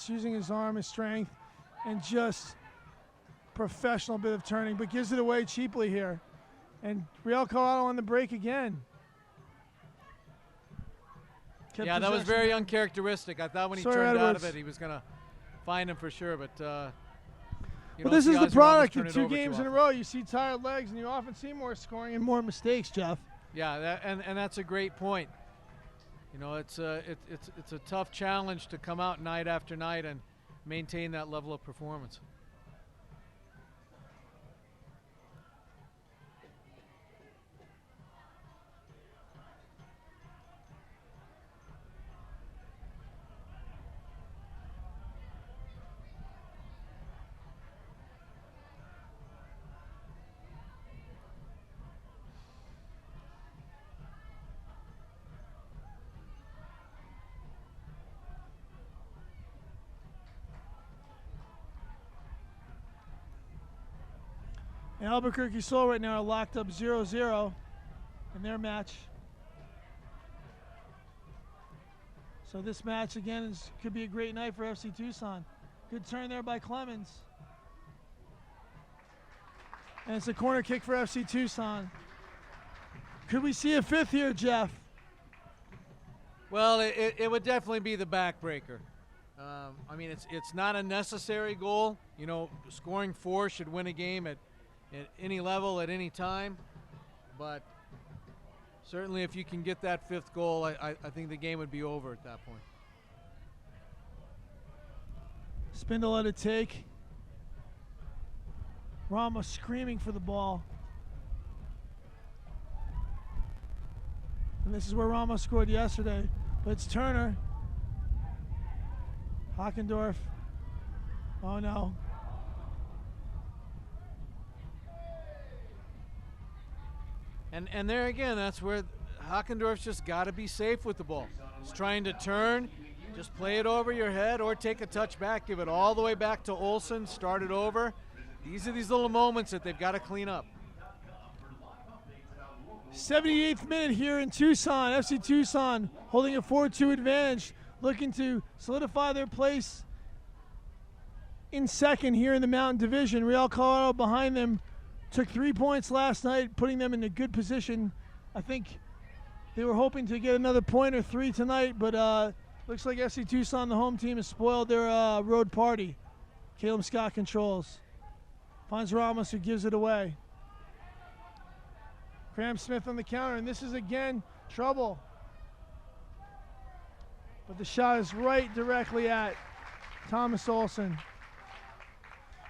using his arm, his strength, and just professional bit of turning, but gives it away cheaply here. And Real Colorado on the break again. Yeah, that was very uncharacteristic. I thought when he turned out of it, he was going to find him for sure, but well, this is the product of 2 games in a row. You see tired legs, and you often see more scoring and more mistakes, Jeff. Yeah, and that's a great point. You know, it's a tough challenge to come out night after night and maintain that level of performance. And Albuquerque Soul right now are locked up 0-0 in their match. So this match again could be a great night for FC Tucson. Good turn there by Clemens. And it's a corner kick for FC Tucson. Could we see a 5th here, Jeff? Well, it would definitely be the backbreaker. I mean, it's not a necessary goal. You know, scoring 4 should win a game at any level at any time, but certainly if you can get that 5th goal, I think the game would be over at that point. Spindola to take. Ramos screaming for the ball. And this is where Ramos scored yesterday, but it's Turner. Hockendorf. Oh no. And there again, that's where Hockendorf's just got to be safe with the ball. He's trying to turn, just play it over your head or take a touch back, give it all the way back to Olsen, start it over. These are these little moments that they've got to clean up. 78th minute here in Tucson. FC Tucson holding a 4-2 advantage, looking to solidify their place in second here in the Mountain Division. Real Colorado behind them took 3 points last night, putting them in a good position. I think they were hoping to get another point or 3 tonight, but looks like FC Tucson, the home team, has spoiled their road party. Caleb Scott controls. Finds Ramos, who gives it away. Graham Smith on the counter, and this is again trouble. But the shot is right directly at Thomas Olsen.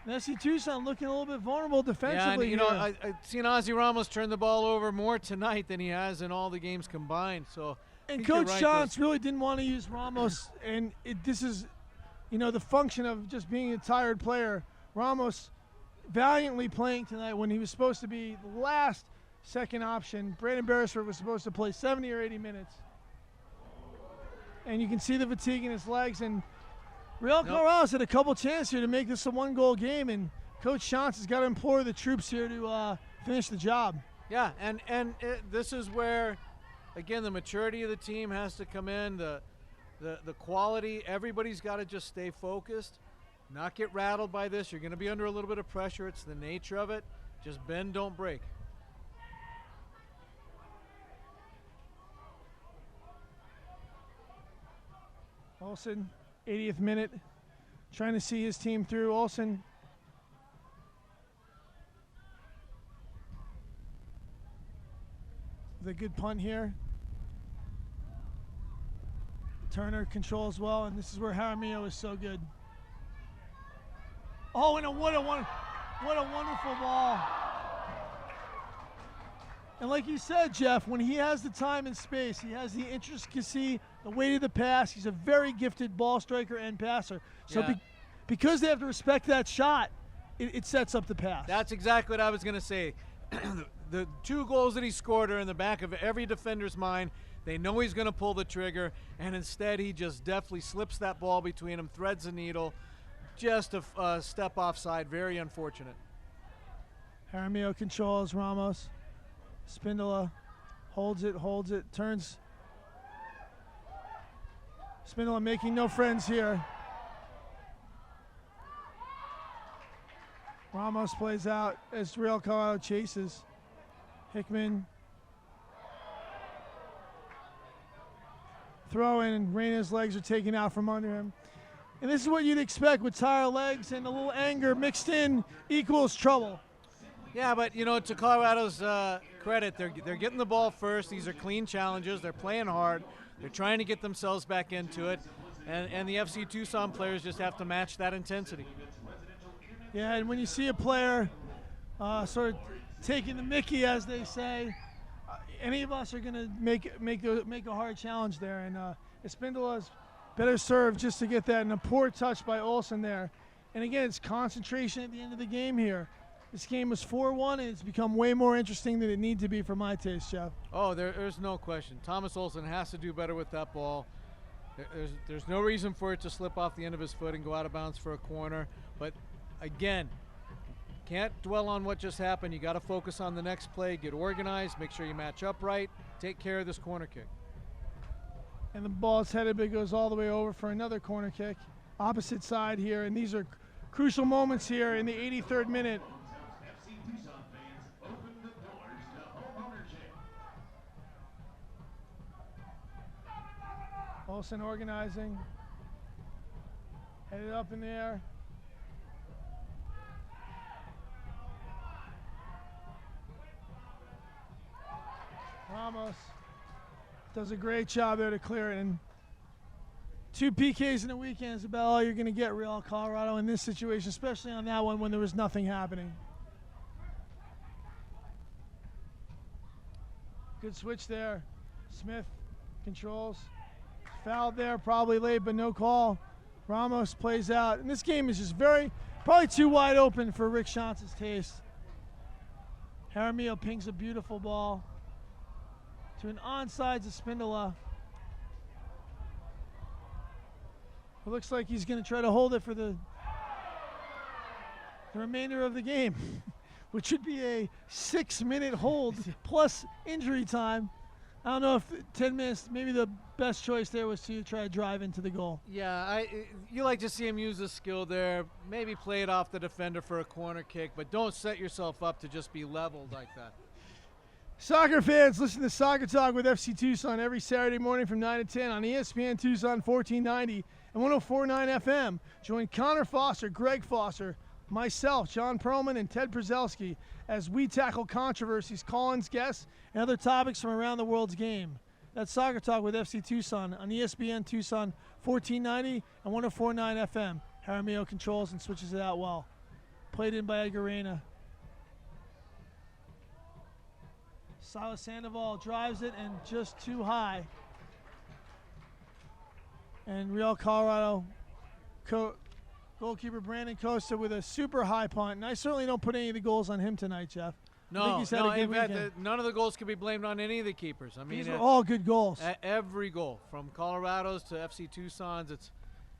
And FC Tucson looking a little bit vulnerable defensively. Yeah, and, you know, I've seen Ozzy Ramos turn the ball over more tonight than he has in all the games combined. So, and Coach Shantz really didn't want to use Ramos, and this is, you know, the function of just being a tired player. Ramos valiantly playing tonight when he was supposed to be the last second option. Brandon Beresford was supposed to play 70 or 80 minutes. And you can see the fatigue in his legs, and Real Colorado's had a couple chances here to make this a 1-goal game, and Coach Shantz has got to implore the troops here to finish the job. Yeah, and this is where, again, the maturity of the team has to come in, the quality. Everybody's got to just stay focused. Not get rattled by this. You're going to be under a little bit of pressure. It's the nature of it. Just bend, don't break. Olsen, 80th minute, trying to see his team through. Olsen. The good punt here. Turner controls well, and this is where Jaramillo is so good. Oh, and what a wonderful ball. And like you said, Jeff, when he has the time and space, he has the intricacy, the weight of the pass. He's a very gifted ball striker and passer. So Yeah. Because they have to respect that shot, it sets up the pass. That's exactly what I was going to say. The 2 goals that he scored are in the back of every defender's mind. They know he's going to pull the trigger, and instead he just deftly slips that ball between them, threads the needle. Just a step offside. Very unfortunate. Jaramillo controls Ramos. Spindola holds it, turns. Spindola making no friends here. Ramos plays out as Real Colorado chases. Hickman. Throw in, and Reyna's legs are taken out from under him. And this is what you'd expect with tired legs and a little anger mixed in equals trouble. Yeah, but, to Colorado's credit, they're getting the ball first. These are clean challenges. They're playing hard. They're trying to get themselves back into it. And the FC Tucson players just have to match that intensity. Yeah, and when you see a player sort of taking the mickey, as they say, any of us are going to make a hard challenge there. And Espindola's better served just to get that, and a poor touch by Olsen there. And again, it's concentration at the end of the game here. This game was 4-1, and it's become way more interesting than it needed to be for my taste, Jeff. Oh, there's no question. Thomas Olsen has to do better with that ball. There's no reason for it to slip off the end of his foot and go out of bounds for a corner. But again, can't dwell on what just happened. You got to focus on the next play, get organized, make sure you match up right, take care of this corner kick. And the ball's headed, but it goes all the way over for another corner kick. Opposite side here, and these are crucial moments here in the 83rd minute. FC Tucson fans open the doors to home ownership. Olsen organizing. Headed up in the air. Ramos does a great job there to clear it. And 2 PKs in a weekend is about all you're going to get, Real Colorado, in this situation, especially on that one when there was nothing happening. Good switch there. Smith controls. Fouled there, probably late, but no call. Ramos plays out. And this game is just probably too wide open for Rick Schantz's taste. Jaramillo pings a beautiful ball to an onside to Spindola. It looks like he's going to try to hold it for the remainder of the game, which should be a 6-minute hold plus injury time. I don't know if 10 minutes, maybe the best choice there was to try to drive into the goal. Yeah, you like to see him use his skill there, maybe play it off the defender for a corner kick, but don't set yourself up to just be leveled like that. Soccer fans, listen to Soccer Talk with FC Tucson every Saturday morning from 9 to 10 on ESPN Tucson 1490 and 104.9 FM. Join Connor Foster, Greg Foster, myself, John Perlman, and Ted Przelski as we tackle controversies, call-ins, guests, and other topics from around the world's game. That's Soccer Talk with FC Tucson on ESPN Tucson 1490 and 104.9 FM. Jaramillo controls and switches it out well. Played in by Edgar Reyna. Silas Sandoval drives it and just too high. And Real Colorado goalkeeper Brandon Costa with a super high punt. And I certainly don't put any of the goals on him tonight, Jeff. No, in fact, none of the goals can be blamed on any of the keepers. I mean, these are all good goals. Every goal, from Colorado's to FC Tucson's,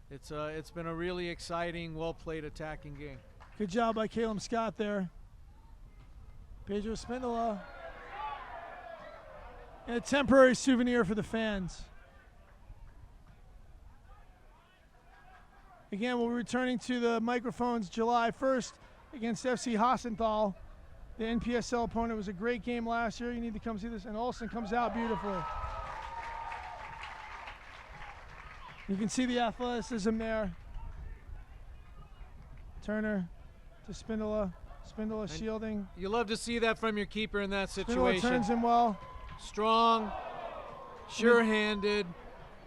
it's been a really exciting, well-played attacking game. Good job by Caleb Scott there. Pedro Spindola. And a temporary souvenir for the fans. Again, we'll be returning to the microphones July 1st against FC Hassenthal. The NPSL opponent was a great game last year. You need to come see this. And Olsen comes out beautifully. You can see the athleticism there. Turner to Spindola. Spindola shielding. You love to see that from your keeper in that Spindola situation. turns him well. Strong, sure-handed,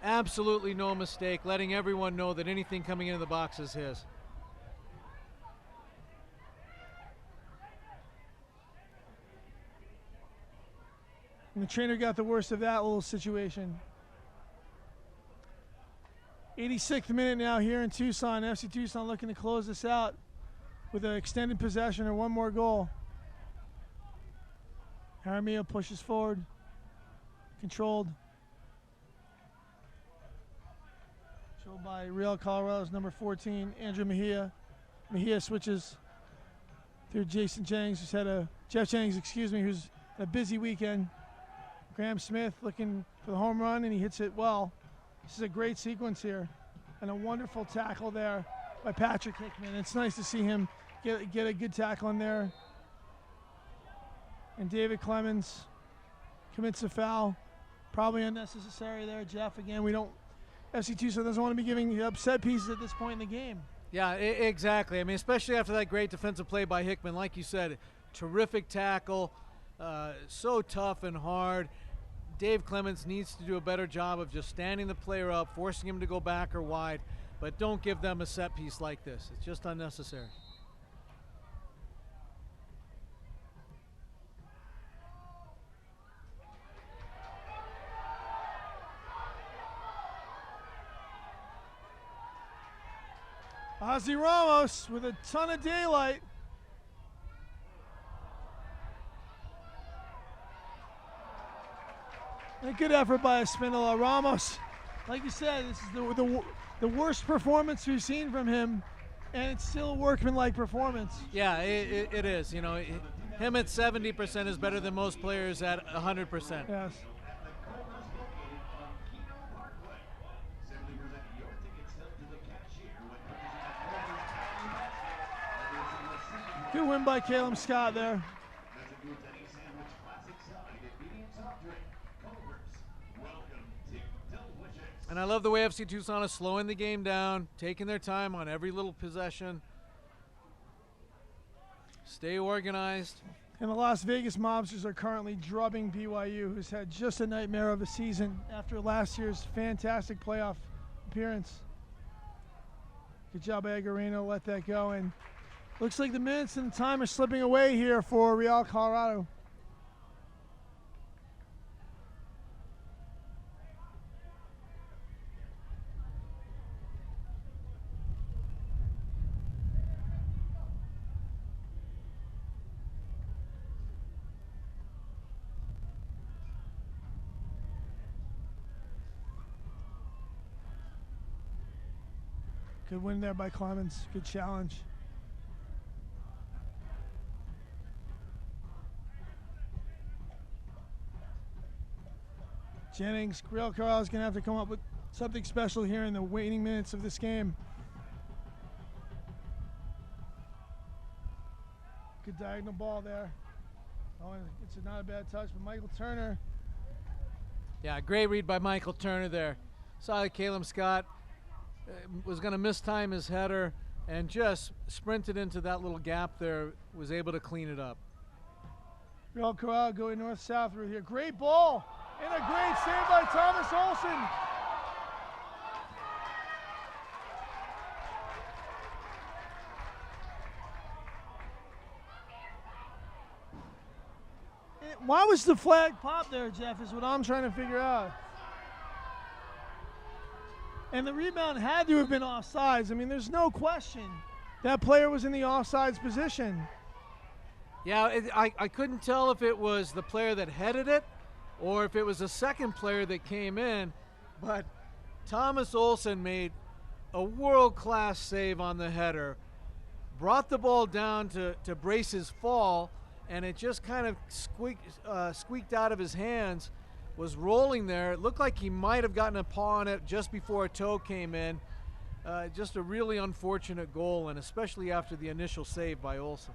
absolutely no mistake, letting everyone know that anything coming into the box is his. And the trainer got the worst of that little situation. 86th minute now here in Tucson. FC Tucson looking to close this out with an extended possession or one more goal. Jaramillo pushes forward. Controlled. Controlled by Real Colorado's number 14, Andrew Mejia. Mejia switches through Jason Jennings, Jeff Jennings, who's had a busy weekend. Graham Smith looking for the home run, and he hits it well. This is a great sequence here, and a wonderful tackle there by Patrick Hickman. It's nice to see him get a good tackle in there. And David Clemens commits a foul, probably unnecessary there, Jeff. Again, FC Tucson doesn't want to be giving upset pieces at this point in the game. Yeah, exactly. I mean, especially after that great defensive play by Hickman. Like you said, terrific tackle, so tough and hard. Dave Clemens needs to do a better job of just standing the player up, forcing him to go back or wide, but don't give them a set piece like this. It's just unnecessary. Ozzy Ramos with a ton of daylight. A good effort by Espinola. Ramos, like you said, this is the worst performance we've seen from him, and it's still a workmanlike performance. Yeah, it is. You know, him at 70% is better than most players at 100%. Yes. Good win by Caleb Scott there. And I love the way FC Tucson is slowing the game down, taking their time on every little possession. Stay organized. And the Las Vegas Mobsters are currently drubbing BYU, who's had just a nightmare of a season after last year's fantastic playoff appearance. Good job, Agarino, let that go. And looks like the minutes and the time are slipping away here for Real Colorado. Good win there by Clemens. Good challenge. Jennings, Real Colorado is going to have to come up with something special here in the waning minutes of this game. Good diagonal ball there. Oh, and it's not a bad touch, but Michael Turner. Yeah, great read by Michael Turner there. Saw that Caleb Scott was going to mistime his header and just sprinted into that little gap there, was able to clean it up. Real Colorado going north-south through here. Great ball and a great save by Thomas Olsen. Why was the flag popped there, Jeff, is what I'm trying to figure out. And the rebound had to have been offsides. I mean, there's no question that player was in the offsides position. Yeah, I couldn't tell if it was the player that headed it or if it was a second player that came in, but Thomas Olsen made a world-class save on the header, brought the ball down to brace his fall, and it just kind of squeaked out of his hands, was rolling there. It looked like he might have gotten a paw on it just before a toe came in. just a really unfortunate goal, and especially after the initial save by Olsen.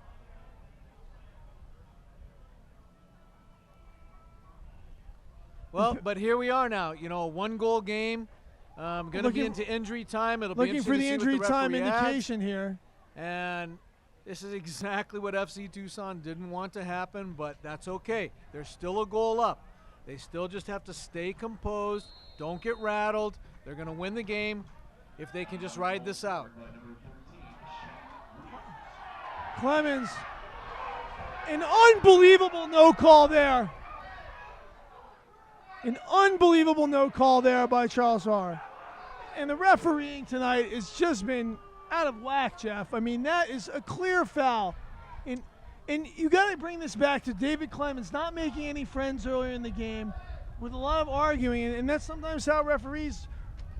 Well, but here we are now. You know, a one-goal game. Going to be into injury time. It'll be looking for the injury time indication adds. here. And this is exactly what FC Tucson didn't want to happen, but that's okay. There's still a goal up. They still just have to stay composed. Don't get rattled. They're going to win the game if they can just ride this out. Clemens, an unbelievable no call there. An unbelievable no call there by Charles Harr. And the refereeing tonight has just been out of whack, Jeff. I mean, that is a clear foul. And you got to bring this back to David Clemens not making any friends earlier in the game with a lot of arguing. And that's sometimes how referees,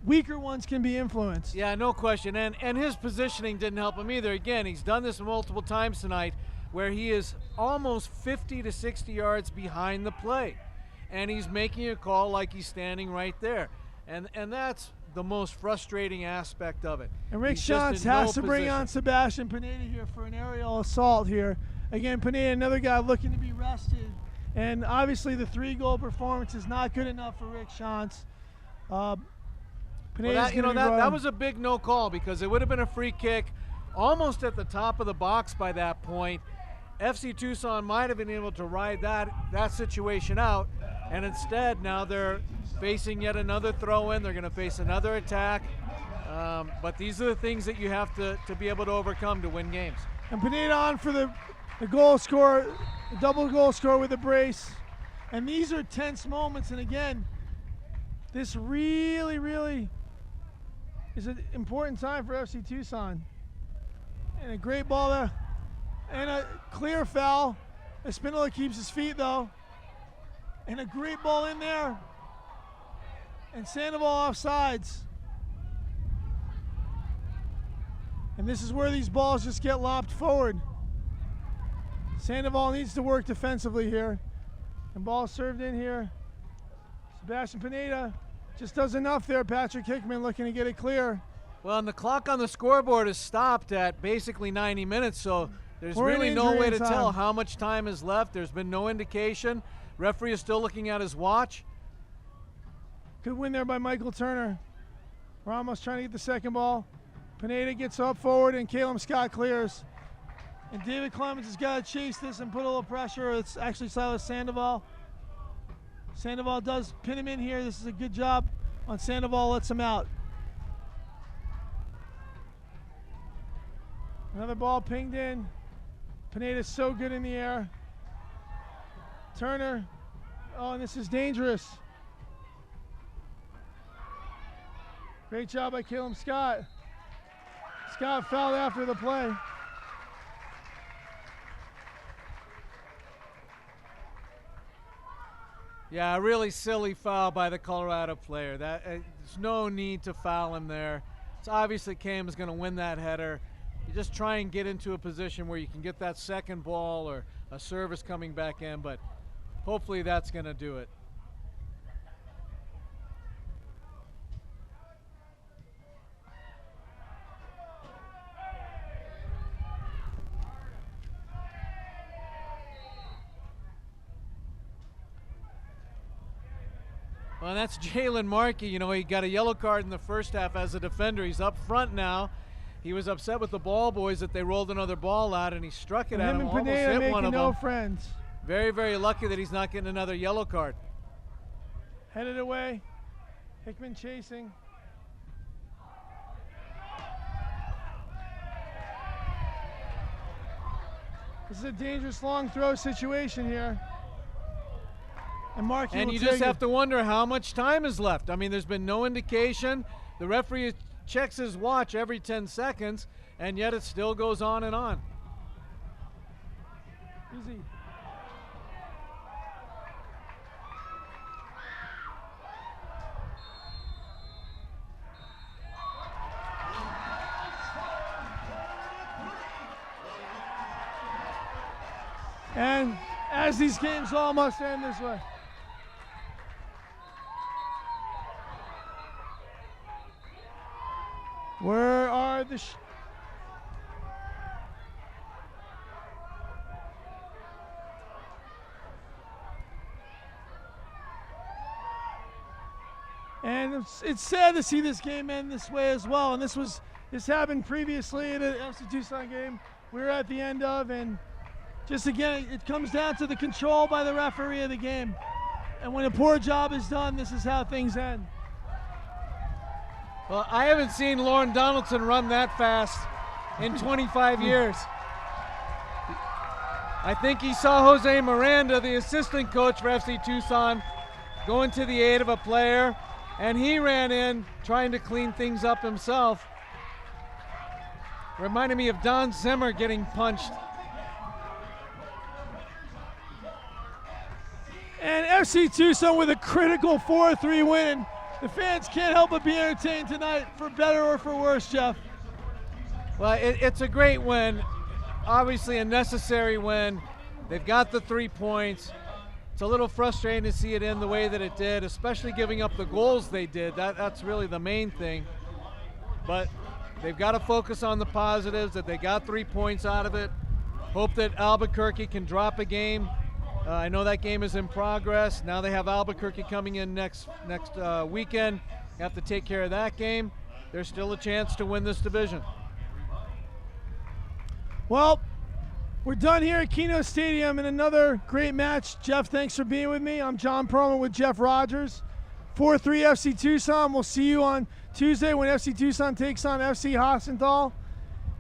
weaker ones, can be influenced. Yeah, no question. And his positioning didn't help him either. Again, he's done this multiple times tonight where he is almost 50 to 60 yards behind the play. And he's making a call like he's standing right there. And that's the most frustrating aspect of it. And Rick Shantz has to bring on Sebastian Pineda here for an aerial assault here. Again, Pineda, another guy looking to be rested. And obviously the 3-goal performance is not good enough for Rick Shantz. Well, that was a big no call because it would have been a free kick almost at the top of the box by that point. FC Tucson might have been able to ride that situation out, and instead now they're facing yet another throw-in. They're going to face another attack, but these are the things that you have to be able to overcome to win games. And Pineda on for the goal score, the double goal score with a brace. And these are tense moments, and again, this really, really is an important time for FC Tucson. And a great ball there. And a clear foul. Espinola keeps his feet though. And a great ball in there. And Sandoval offsides. And this is where these balls just get lobbed forward. Sandoval needs to work defensively here. And ball served in here. Sebastian Pineda just does enough there. Patrick Hickman looking to get it clear. Well, and the clock on the scoreboard is stopped at basically 90 minutes, so there's really no way to tell how much time is left. There's been no indication. Referee is still looking at his watch. Good win there by Michael Turner. Ramos trying to get the second ball. Pineda gets up forward and Caleb Scott clears. And David Clemens has got to chase this and put a little pressure. It's actually Silas Sandoval. Sandoval does pin him in here. This is a good job on Sandoval, lets him out. Another ball pinged in. Pineda's so good in the air. Turner. Oh, and this is dangerous. Great job by Caleb Scott. Scott fouled after the play. Yeah, a really silly foul by the Colorado player. There's no need to foul him there. It's obviously Cam is going to win that header. You just try and get into a position where you can get that second ball or a service coming back in, but hopefully that's going to do it. Well, that's Jalen Markey. You know, he got a yellow card in the first half as a defender. He's up front now. He was upset with the ball boys that they rolled another ball out, and he struck it at him, almost hit one of them. No friends. Very, very lucky that he's not getting another yellow card. Headed away. Hickman chasing. This is a dangerous long throw situation here. And you just have to wonder how much time is left. I mean, there's been no indication. The referee checks his watch every 10 seconds, and yet it still goes on and on. Easy. And as these games all must end this way. Where are the and it's sad to see this game end this way as well. And this happened previously in an FC Tucson game we were at the end of, and just again, it comes down to the control by the referee of the game. And when a poor job is done, this is how things end. Well, I haven't seen Lauren Donaldson run that fast in 25 years. I think he saw Jose Miranda, the assistant coach for FC Tucson, going to the aid of a player, and he ran in trying to clean things up himself. Reminded me of Don Zimmer getting punched. And FC Tucson with a critical 4-3 win. The fans can't help but be entertained tonight, for better or for worse, Jeff. Well, it's a great win. Obviously a necessary win. They've got the 3 points. It's a little frustrating to see it end the way that it did, especially giving up the goals they did. That's really the main thing. But they've got to focus on the positives, that they got 3 points out of it. Hope that Albuquerque can drop a game. I know that game is in progress. Now they have Albuquerque coming in next weekend. Have to take care of that game. There's still a chance to win this division. Well, we're done here at Kino Stadium in another great match. Jeff, thanks for being with me. I'm John Perlman with Jeff Rogers. 4-3 FC Tucson. We'll see you on Tuesday when FC Tucson takes on FC Hassenthal.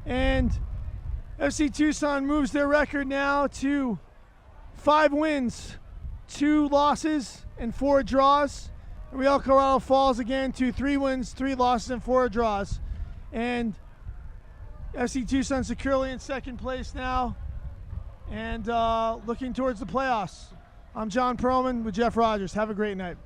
And FC Tucson moves their record now to 5 wins, 2 losses, and 4 draws. And Real Colorado falls again to 3 wins, 3 losses, and 4 draws. And FC Tucson securely in second place now and looking towards the playoffs. I'm John Perlman with Jeff Rogers. Have a great night.